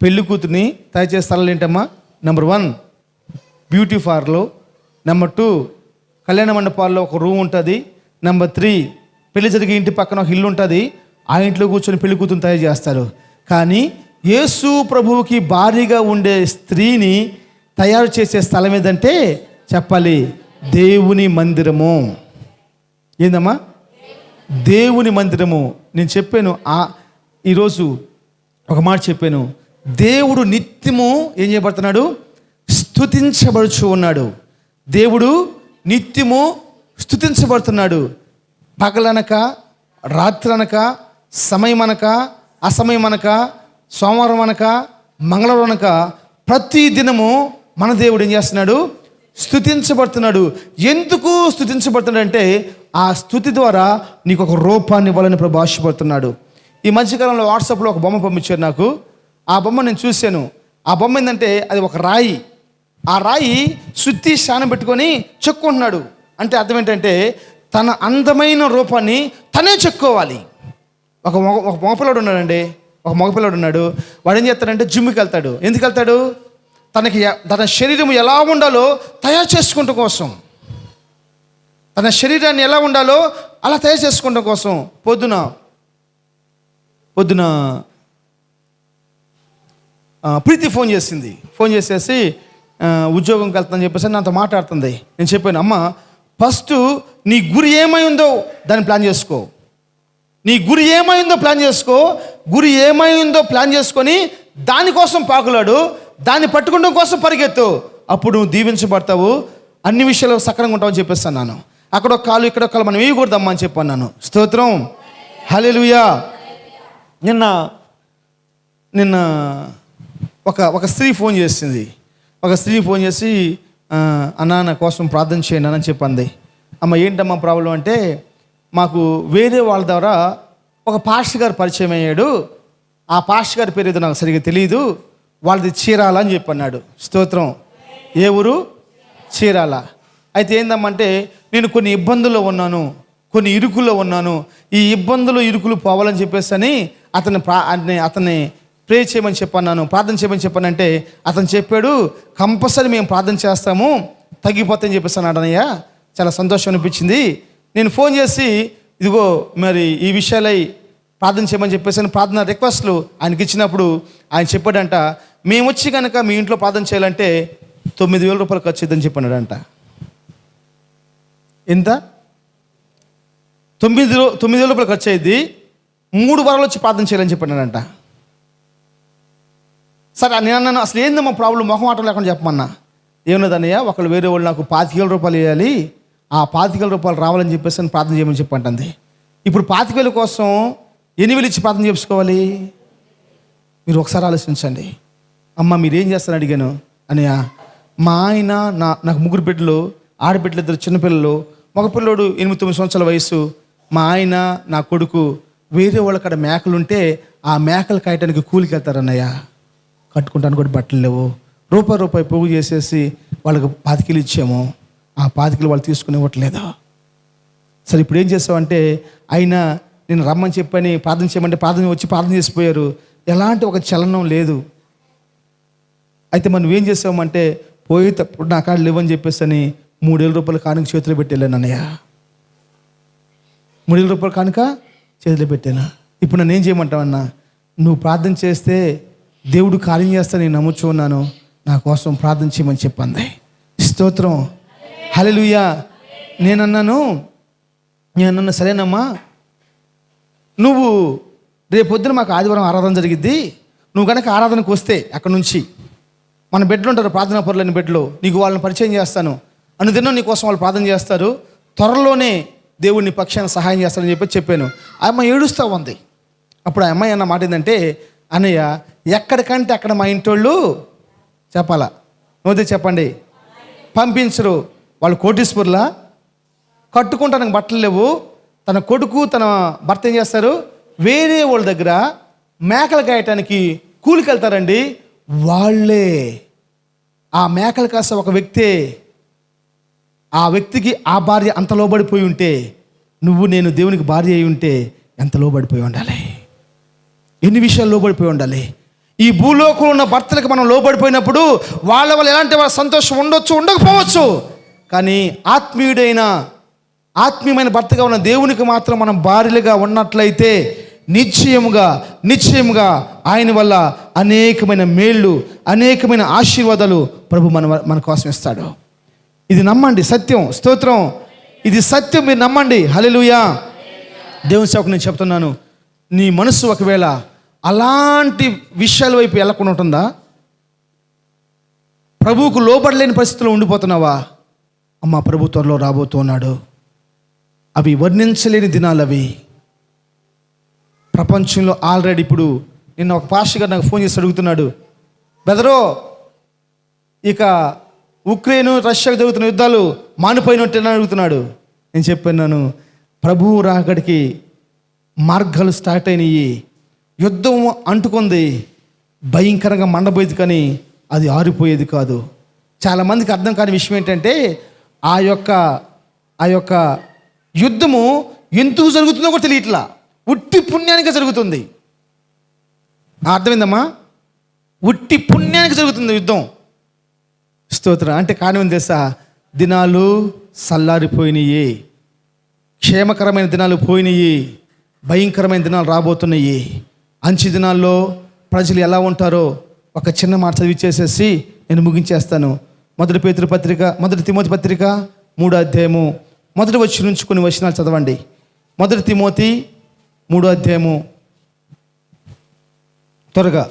పెళ్లి కూతుర్ని తయారు చేసే స్థలాలు ఏంటమ్మా? నెంబర్ 1 బ్యూటీ పార్లర్, నెంబర్ 2 కళ్యాణ మండపాల్లో ఒక రూమ్ ఉంటుంది, నెంబర్ 3 పెళ్లి జరిగే ఇంటి పక్కన ఒక ఇల్లు ఉంటుంది, ఆ ఇంట్లో కూర్చొని పెళ్లి కూతురుని తయారు చేస్తారు. కానీ యేసు ప్రభువుకి భారీగా ఉండే స్త్రీని తయారు చేసే స్థలం ఏదంటే చెప్పాలి, దేవుని మందిరము. ఏందమ్మా? దేవుని మందిరము. నేను చెప్పాను ఈరోజు ఒక మాట చెప్పాను. దేవుడు నిత్యము ఏం చేయబడుతున్నాడు? స్తుతించబడుచు ఉన్నాడు. దేవుడు నిత్యము స్తుతించబడుతున్నాడు. పగలనక, రాత్రనక, సమయం అనక, అసమయం అనక, సోమవారం అనక, మంగళవారం అనక, ప్రతి దినము మన దేవుడు ఏం చేస్తున్నాడు? స్తుతించబడుతున్నాడు. ఎందుకు స్తుతించబడుతున్నాడు అంటే ఆ స్తుతి ద్వారా నీకు ఒక రూపాన్ని ఇవ్వాలని ప్రభు ఆశపడుతున్నాడు. ఈ మధ్యకాలంలో వాట్సాప్లో ఒక బొమ్మ పంపించారు నాకు. ఆ బొమ్మ నేను చూశాను. ఆ బొమ్మ ఏంటంటే అది ఒక రాయి. ఆ రాయి శుద్ధి స్నానం పెట్టుకొని చెక్కుంటున్నాడు. అంటే అర్థం ఏంటంటే తన అందమైన రూపాన్ని తనే చెక్కుకోవాలి. ఒక మగపిల్లాడు ఉన్నాడండి, ఒక మగపిల్లాడు ఉన్నాడు. వాడు ఏం చేస్తాడంటే జిమ్కి వెళ్తాడు. ఎందుకు వెళ్తాడు? తన శరీరం ఎలా ఉండాలో తయారు చేసుకుంటాం కోసం, తన శరీరాన్ని ఎలా ఉండాలో అలా తయారు చేసుకుంటాం కోసం. పొద్దున ప్రీతి ఫోన్ చేసింది. ఫోన్ చేసేసి ఉద్యోగంకి వెళ్తానని చెప్పేసి నాతో మాట్లాడుతుంది. నేను చెప్పాను, అమ్మ ఫస్ట్ నీ గురి ఏమైందో దాన్ని ప్లాన్ చేసుకో. నీ గురి ఏమైందో ప్లాన్ చేసుకో. గురి ఏమైందో ప్లాన్ చేసుకొని దానికోసం పాకులాడు, దాన్ని పట్టుకోవడం కోసం పరిగెత్తు. అప్పుడు నువ్వు దీవించబడతావు, అన్ని విషయాలు సక్రంగా ఉంటావని చెప్పేస్తాను. నేను అక్కడ ఒక కాలు ఇక్కడ ఒక కాలు మనం వేయకూడదమ్మా అని చెప్పాను నేను. స్తోత్రం, హల్లెలూయా. నిన్న ఒక స్త్రీ ఫోన్ చేసింది. ఒక స్త్రీ ఫోన్ చేసి, అన్నా నా కోసం ప్రార్థన చేయండి అని చెప్పింది. అమ్మ ఏంటమ్మా ప్రాబ్లం అంటే, మాకు వేరే వాళ్ళ ద్వారా ఒక పాస్టర్ గారు పరిచయం అయ్యాడు. ఆ పాస్టర్ గారి పేరు ఏదో నాకు సరిగ్గా తెలియదు, వాళ్ళది చీరాల అని చెప్పన్నాడు. స్తోత్రం. ఏ ఊరు? చీరాల. అయితే ఏందమ్మంటే నేను కొన్ని ఇబ్బందుల్లో ఉన్నాను, కొన్ని ఇరుకుల్లో ఉన్నాను. ఈ ఇబ్బందులు ఇరుకులు పోవాలని చెప్పేసి అని అతన్ని ప్రే చేయమని చెప్పన్నాను, ప్రార్థన చేయమని చెప్పానంటే అతను చెప్పాడు, కంపల్సరీ మేము ప్రార్థన చేస్తాము, తగ్గిపోతాయని చెప్పేసి అన్నాడు. అన్నయ్య చాలా సంతోషం అనిపించింది. నేను ఫోన్ చేసి ఇదిగో మరి ఈ విషయాలై ప్రార్థన చేయమని చెప్పేసి ప్రార్థన రిక్వెస్ట్లు ఆయనకి ఇచ్చినప్పుడు ఆయన చెప్పాడంట, మేము వచ్చి కనుక మీ ఇంట్లో ప్రార్థన చేయాలంటే 9,000 రూపాయలు ఖర్చు అవుతుందని చెప్పన్నాడంట. ఎంత? 9,000 రూపాయలు ఖర్చు అయ్యింది, 3 వారాలు వచ్చి ప్రార్థన చేయాలని చెప్పన్నాడంట. సరే నేను అన్నాను, అసలు ఏందమ్మా ప్రాబ్లం, మొహం ఆటం లేకుండా చెప్పమన్నా. ఏమన్నదన్నయ్య, ఒకళ్ళు వేరే వాళ్ళు నాకు 25,000 రూపాయలు వేయాలి, ఆ 25,000 రూపాయలు రావాలని చెప్పేసి అని ప్రార్థన చేయమని చెప్పంటుంది. ఇప్పుడు 25,000 కోసం ఎన్ని వేలు ఇచ్చి ప్రార్థన చేసుకోవాలి? మీరు ఒకసారి ఆలోచించండి. అమ్మ మీరేం చేస్తారని అడిగాను. అన్నయ్య, మా ఆయన నాకు 3 బిడ్డలు, ఆడబిడ్డలు 2 చిన్నపిల్లలు, మగపిల్లోడు 8-9 సంవత్సరాల వయసు. మా ఆయన నా కొడుకు వేరే వాళ్ళ కాడ మేకలుంటే ఆ మేకలు కాయటానికి కూలికి వెళ్తారన్నయ్య. కట్టుకుంటాను కూడా బట్టలు లేవు, రూపాయి పోగు చేసేసి వాళ్ళకి 25,000 ఇచ్చాము. ఆ 25,000 వాళ్ళు తీసుకుని ఇవ్వట్లేదు. సరే ఇప్పుడు ఏం చేసావంటే, అయినా నేను రమ్మని చెప్పని ప్రార్థన చేయమంటే ప్రార్థన చేసిపోయారు. ఎలాంటి ఒక చలనం లేదు. అయితే మనం ఏం చేసామంటే, పోయేటప్పుడు నా కాడ లేవని చెప్పేసి అని 3,000 రూపాయలు కానుక చేతిలో పెట్టాను అన్నయ్య. 3,000 రూపాయలు కానుక చేతిలో పెట్టాను. ఇప్పుడు నన్ను ఏం చేయమంటావన్నా, నువ్వు ప్రార్థన చేస్తే దేవుడు కార్యం చేస్తా నేను నమ్ముచున్నాను, నా కోసం ప్రార్థన చేయమని చెప్పింది. స్తోత్రం, హల్లెలూయా. నేనన్నాను సరేనమ్మా, నువ్వు రేపొద్దున మాకు ఆదివారం ఆరాధన జరిగిద్ది, నువ్వు కనుక ఆరాధనకు వస్తే అక్కడ నుంచి మన బెడ్లు ఉంటారు, ప్రార్థనా పరులని బెడ్లు, నీకు వాళ్ళని పరిచయం చేస్తాను, అనుదినం నీ కోసం వాళ్ళు ప్రార్థన చేస్తారు, త్వరలోనే దేవుడిని పక్షాన సహాయం చేస్తానని చెప్పాను. ఆ అమ్మాయి ఏడుస్తూ ఉంది. అప్పుడు ఆ అమ్మాయి అన్న మాట ఏంటంటే, అన్నయ్య ఎక్కడికంటే అక్కడ మా ఇంటోళ్ళు చెప్పాలా, నోదే చెప్పండి, పంపించరు. వాళ్ళు కోటీశ్వరులా, కట్టుకుంటానికి బట్టలు లేవు. తన కొడుకు తన భర్త ఏం చేస్తారు, వేరే వాళ్ళ దగ్గర మేకలు కాయటానికి కూలికి వెళ్తారండి. వాళ్ళే ఆ మేకలు కాస్త ఒక వ్యక్తే, ఆ వ్యక్తికి ఆ భార్య అంత లోబడిపోయి ఉంటే, నువ్వు నేను దేవునికి భార్య అయి ఉంటే ఎంత లోబడిపోయి ఉండాలి, ఎన్ని విషయాలు లోబడిపోయి ఉండాలి. ఈ భూలోకంలో ఉన్న భర్తలకు మనం లోబడిపోయినప్పుడు వాళ్ళ వల్ల ఎలాంటి వాళ్ళ సంతోషం ఉండొచ్చు, ఉండకపోవచ్చు, కానీ ఆత్మీయమైన భర్తగా ఉన్న దేవునికి మాత్రం మనం భార్యలుగా ఉన్నట్లయితే నిశ్చయముగా ఆయన వల్ల అనేకమైన మేళ్ళు, అనేకమైన ఆశీర్వాదాలు ప్రభు మన కోసం ఇస్తాడు. ఇది నమ్మండి, సత్యం. స్తోత్రం, ఇది సత్యం, మీరు నమ్మండి. హల్లెలూయా. దేవుని సేవకు నేను చెప్తున్నాను, నీ మనసు ఒకవేళ అలాంటి విషయాల వైపు వెళ్ళకుండా ఉంటుందా, ప్రభువుకు లోబడలేని పరిస్థితుల్లో ఉండిపోతున్నావా, అమ్మ ప్రభు త్వరలో రాబోతున్నాడు. అవి వర్ణించలేని దినాలు అవి. ప్రపంచంలో ఆల్రెడీ ఇప్పుడు నిన్న ఒక పాస్టర్ గారు నాకు ఫోన్ చేసి అడుగుతున్నాడు, బెదరో ఇక ఉక్రెయిన్ రష్యాకు జరుగుతున్న యుద్ధాలు మానిపోయినట్టేనా అడుగుతున్నాడు. నేను చెప్పాను, ప్రభువు రాకడికి మార్గాలు స్టార్ట్ అయినాయి, యుద్ధం అంటుకుంది, భయంకరంగా మండబోయేది కానీ అది ఆరిపోయేది కాదు. చాలామందికి అర్థం కాని విషయం ఏంటంటే, ఆ యొక్క యుద్ధము ఎందుకు జరుగుతుందో కూడా తెలియట్లా, ఉట్టి పుణ్యానికి జరుగుతుంది. అర్థమైందమ్మా, ఉట్టి పుణ్యానికి జరుగుతుంది యుద్ధం. స్తోత్రం. అంటే కారణం తెలుసా, దినాలు సల్లారిపోయినాయి, క్షేమకరమైన దినాలు పోయినాయి, భయంకరమైన దినాలు రాబోతున్నాయి. అంచె దినాల్లో ప్రజలు ఎలా ఉంటారో ఒక చిన్న మాట చదివిచ్చేసేసి నేను ముగించేస్తాను. మొదటి తిమోతి పత్రిక 3వ అధ్యాయము మొదటి వచ్చి నుంచి కొన్ని వచనాలు చదవండి. మొదటి తిమోతి 3వ అధ్యాయము త్వరగా.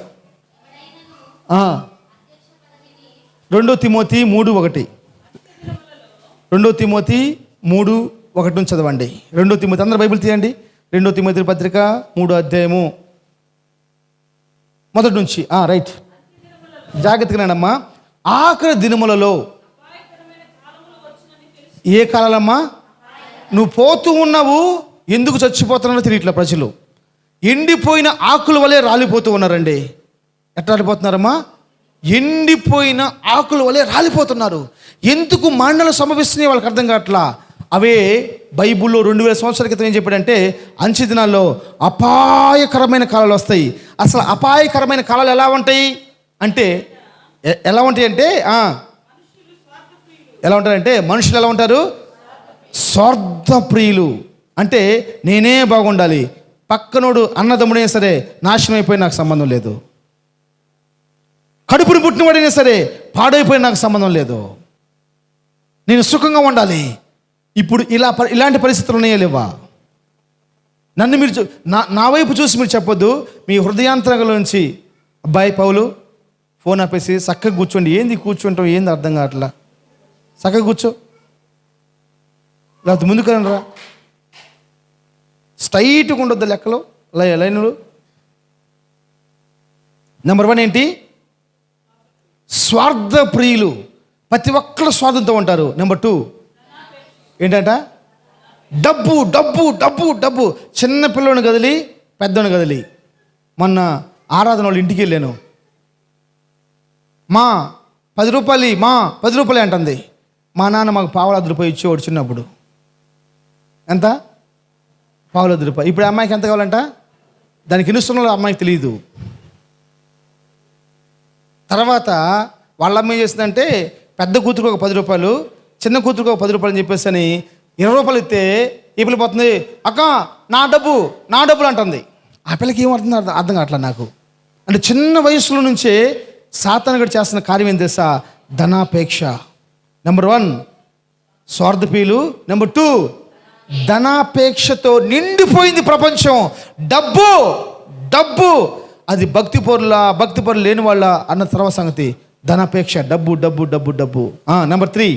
2 తిమోతి 3:1, 2 తిమోతి 3:1 నుంచి చదవండి. 2 తిమోతి, అందరూ బైబిల్ తీయండి. 2 తిమోతి పత్రిక 3వ అధ్యాయము మొదటి నుంచి. రైట్, జాగ్రత్తగానమ్మా. ఆఖరి దినములలో, ఏ కాలాలమ్మా, నువ్వు పోతూ ఉన్నావు, ఎందుకు చచ్చిపోతున్నారో తెలియట్లే ప్రజలు. ఎండిపోయిన ఆకుల వలె రాలిపోతూ ఉన్నారండి. ఎట్లా రాలిపోతున్నారమ్మా, ఎండిపోయిన ఆకుల వలె రాలిపోతున్నారు. ఎందుకు మరణాలు సంభవిస్తున్నాయి వాళ్ళకి అర్థం కావట్లా. అవే బైబిల్లో 2000 సంవత్సరాల క్రితం ఏం చెప్పాడంటే, అంచె దినాల్లో అపాయకరమైన కాలాలు వస్తాయి. అసలు అపాయకరమైన కాలాలు ఎలా ఉంటాయి అంటే, ఎలా ఉంటాయంటే ఎలా ఉంటారంటే, మనుషులు ఎలా ఉంటారు, స్వార్థప్రియులు. అంటే నేనే బాగుండాలి, పక్కనోడు అన్నదమ్ముడైనా సరే నాశనం అయిపోయి నాకు సంబంధం లేదు, కడుపును పుట్టినవాడైనా సరే పాడైపోయి నాకు సంబంధం లేదు, నేను సుఖంగా ఉండాలి. ఇప్పుడు ఇలాంటి పరిస్థితులు ఉన్నాయా లేవా? నన్ను మీరు నా వైపు చూసి మీరు చెప్పొద్దు. మీ హృదయాంతరంలో నుంచి, అబ్బాయి పౌలు ఫోన్ ఆపేసి చక్కగా కూర్చోండి. ఏంది కూర్చుంటాం, ఏంది అర్థం కావట్లా. చక్కగా కూర్చో, లేకపోతే ముందుకు రా. స్ట్రైట్గా ఉండొద్దు లెక్కలో, లైనులు. నెంబర్ 1 ఏంటి? స్వార్థ ప్రియులు. ప్రతి ఒక్కరు స్వార్థంతో ఉంటారు. నెంబర్ 2 ఏంటంట? డబ్బు డబ్బు డబ్బు డబ్బు. చిన్న పిల్లని కదిలి పెద్దోని కదిలి. మొన్న ఆరాధన వాళ్ళు ఇంటికి వెళ్ళాను. మా 10 రూపాయలు, మా 10 రూపాయలు అంటుంది. మా నాన్న మాకు ₹1.50 ఇచ్చేవాడు చిన్నప్పుడు. ఎంత? ₹1.50. ఇప్పుడు అమ్మాయికి ఎంత కావాలంట? దానికి ఇన్నుస్తున్న అమ్మాయికి తెలియదు. తర్వాత వాళ్ళ అమ్మాయి చేసిందంటే పెద్ద కూతురుకు ఒక 10 రూపాయలు, చిన్న కూతురుకు ఒక 10 రూపాయలు అని చెప్పేసి అని 20 రూపాయలు ఇస్తే ఈ పిల్ల పోతుంది, అక్క నా డబ్బులు అంటుంది. ఆ పిల్లకి ఏమర్థం అర్థం కావట్లేదు నాకు. అంటే చిన్న వయసులో నుంచే సాతాను గడు చేస్తున్న కార్యం ఏం తెలుసా? ధనాపేక్ష. నెంబర్ 1 స్వార్థప్రియులు. నెంబర్ 2 ధనాపేక్షతో నిండిపోయింది ప్రపంచం. డబ్బు డబ్బు. అది భక్తి పరులు లేని వాళ్ళ అన్న తర్వాత సంగతి. ధనాపేక్ష, డబ్బు డబ్బు డబ్బు డబ్బు. నెంబర్ 3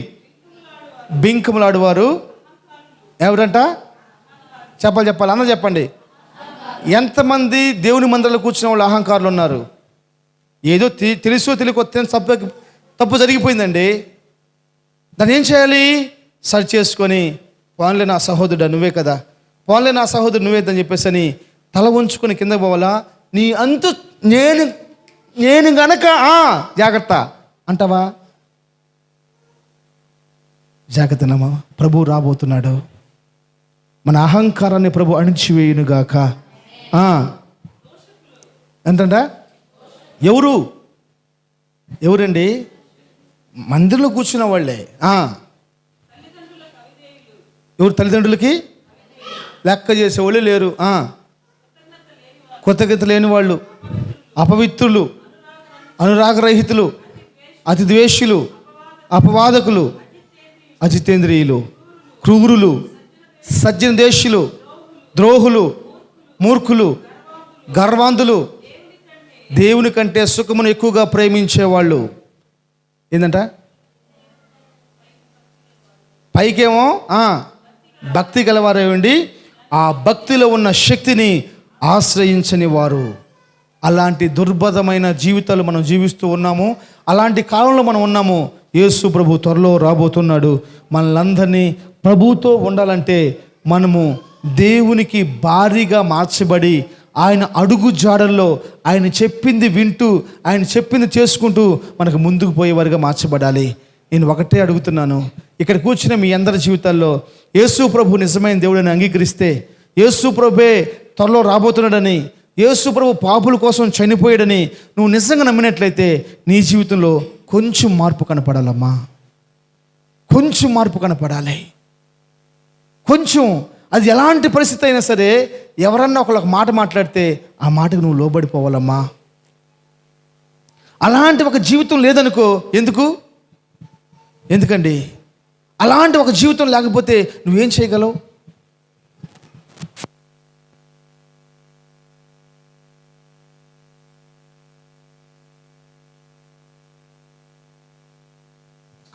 బింకములాడువారు. ఎవరంట? చెప్పాలి, అన్న చెప్పండి. ఎంతమంది దేవుని మందిరంలో కూర్చున్న వాళ్ళు అహంకారులు ఉన్నారు? ఏదో తెలుసో తెలియకొస్తే తప్పు జరిగిపోయిందండి. దాన్ని ఏం చేయాలి? సర్చ్ చేసుకొని, పోన్లే నా సహోదరుడు నువ్వే కదా, పోన్లే నా సహోదరుడు నువ్వేదని చెప్పేసి అని తల ఉంచుకొని కింద పోవాలా? నీ అంతు నేను గనక జాగ్రత్త అంటావా? జాగ్రత్తనమ్మా, ప్రభు రాబోతున్నాడు. మన అహంకారాన్ని ప్రభు అణిచివేయునుగాక. ఎంతంట? ఎవరండి? మందిరంలో కూర్చున్న వాళ్ళే. ఎవరు? తల్లిదండ్రులకి లెక్క చేసేవాళ్ళు లేరు. కృతజ్ఞత లేని వాళ్ళు, అపవిత్రులు, అనురాగరహితులు, అతి ద్వేషులు, అపవాదకులు, అజితేంద్రియులు, క్రూరులు, సజ్జన దేశులు, ద్రోహులు, మూర్ఖులు, గర్వాంధులు, దేవుని కంటే సుఖమును ఎక్కువగా ప్రేమించేవాళ్ళు. ఏంటంట? పైకేమో భక్తి గలవారే ఉండి ఆ భక్తిలో ఉన్న శక్తిని ఆశ్రయించని వారు. అలాంటి దుర్భరమైన జీవితాలు మనం జీవిస్తూ ఉన్నాము. అలాంటి కాలంలో మనం ఉన్నాము. యేసు ప్రభు త్వరలో రాబోతున్నాడు. మనలందరినీ ప్రభుతో ఉండాలంటే మనము దేవునికి భారీగా మార్చబడి ఆయన అడుగు జాడల్లో ఆయన చెప్పింది వింటూ, ఆయన చెప్పింది చేసుకుంటూ మనకు ముందుకు పోయేవారుగా మార్చబడాలి. నేను ఒకటే అడుగుతున్నాను, ఇక్కడ కూర్చున్న మీ అందరి జీవితాల్లో యేసు ప్రభు నిజమైన దేవుడిని అంగీకరిస్తే, యేసు ప్రభువే త్వరలో రాబోతున్నాడని, యేసు ప్రభు పాపుల కోసం చనిపోయాడని నువ్వు నిజంగా నమ్మినట్లయితే నీ జీవితంలో కొంచెం మార్పు కనపడాలమ్మా. కొంచెం మార్పు కనపడాలి. కొంచెం. అది ఎలాంటి పరిస్థితి అయినా సరే, ఎవరన్నా ఒక మాట మాట్లాడితే ఆ మాటకు నువ్వు లోబడిపోవాలమ్మా. అలాంటి ఒక జీవితం లేదనుకో, ఎందుకండి? అలాంటి ఒక జీవితం లేకపోతే నువ్వేం చేయగలవు?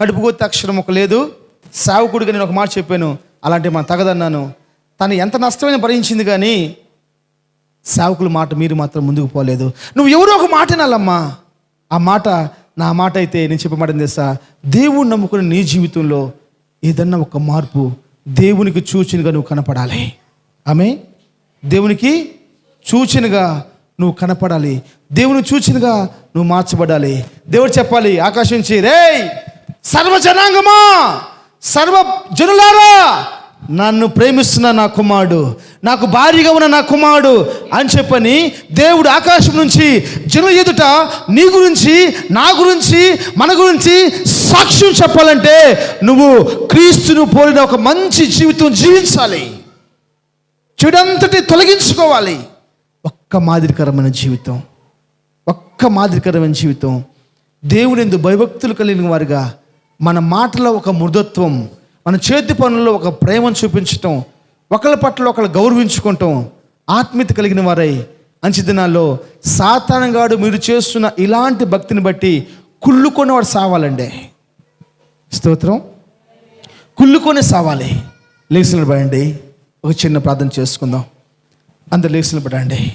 కడుపుగొత్తే అక్షరం ఒక లేదు. సేవకుడిగా నేను ఒక మాట చెప్పాను, అలాంటి మన తగదన్నాను. తను ఎంత నష్టమైన భరించింది, కానీ సేవకుల మాట మీరు మాత్రం ముందుకు పోలేదు. నువ్వు ఎవరో ఒక మాట వినాలమ్మా. ఆ మాట నా మాట అయితే నేను చెప్పే మాట తెలుసా? దేవుణ్ణి నమ్ముకుని నీ జీవితంలో ఏదన్నా ఒక మార్పు దేవునికి సూచనగా నువ్వు కనపడాలి. ఆమె దేవునికి సూచనగా నువ్వు కనపడాలి. దేవుని సూచనగా నువ్వు మార్చబడాలి. దేవుడు చెప్పాలి ఆకాశం నుంచి, రేయ్ సర్వజనాంగమా, సర్వ జనులారా, నన్ను ప్రేమిస్తున్న నా కుమారుడు, నాకు భారీగా ఉన్న నా కుమారుడు అని చెప్పని దేవుడు ఆకాశం నుంచి జనుల ఎదుట నీ గురించి, నా గురించి, మన గురించి సాక్ష్యం చెప్పాలంటే నువ్వు క్రీస్తును పోలిన ఒక మంచి జీవితం జీవించాలి. చెడంతటి తొలగించుకోవాలి. ఒక్క మాదిరికరమైన జీవితం, దేవుని యందు భయభక్తులు కలిగిన వారుగా, మన మాటలో ఒక మృదుత్వం, మన చేతి పనుల్లో ఒక ప్రేమను చూపించటం, ఒకళ్ళ పట్ల ఒకళ్ళు గౌరవించుకుంటాం, ఆత్మీయత కలిగిన వారై అంచె దినాల్లో సాతానుగాడు మీరు చేస్తున్న ఇలాంటి భక్తిని బట్టి కుళ్ళుకొనేవాడు సావాలండి. స్తోత్రం. కుళ్ళుకొని సావాలి. లేచి నిలబడండి. ఒక చిన్న ప్రార్థన చేసుకుందాం. అందరు లేచి నిలబడండి.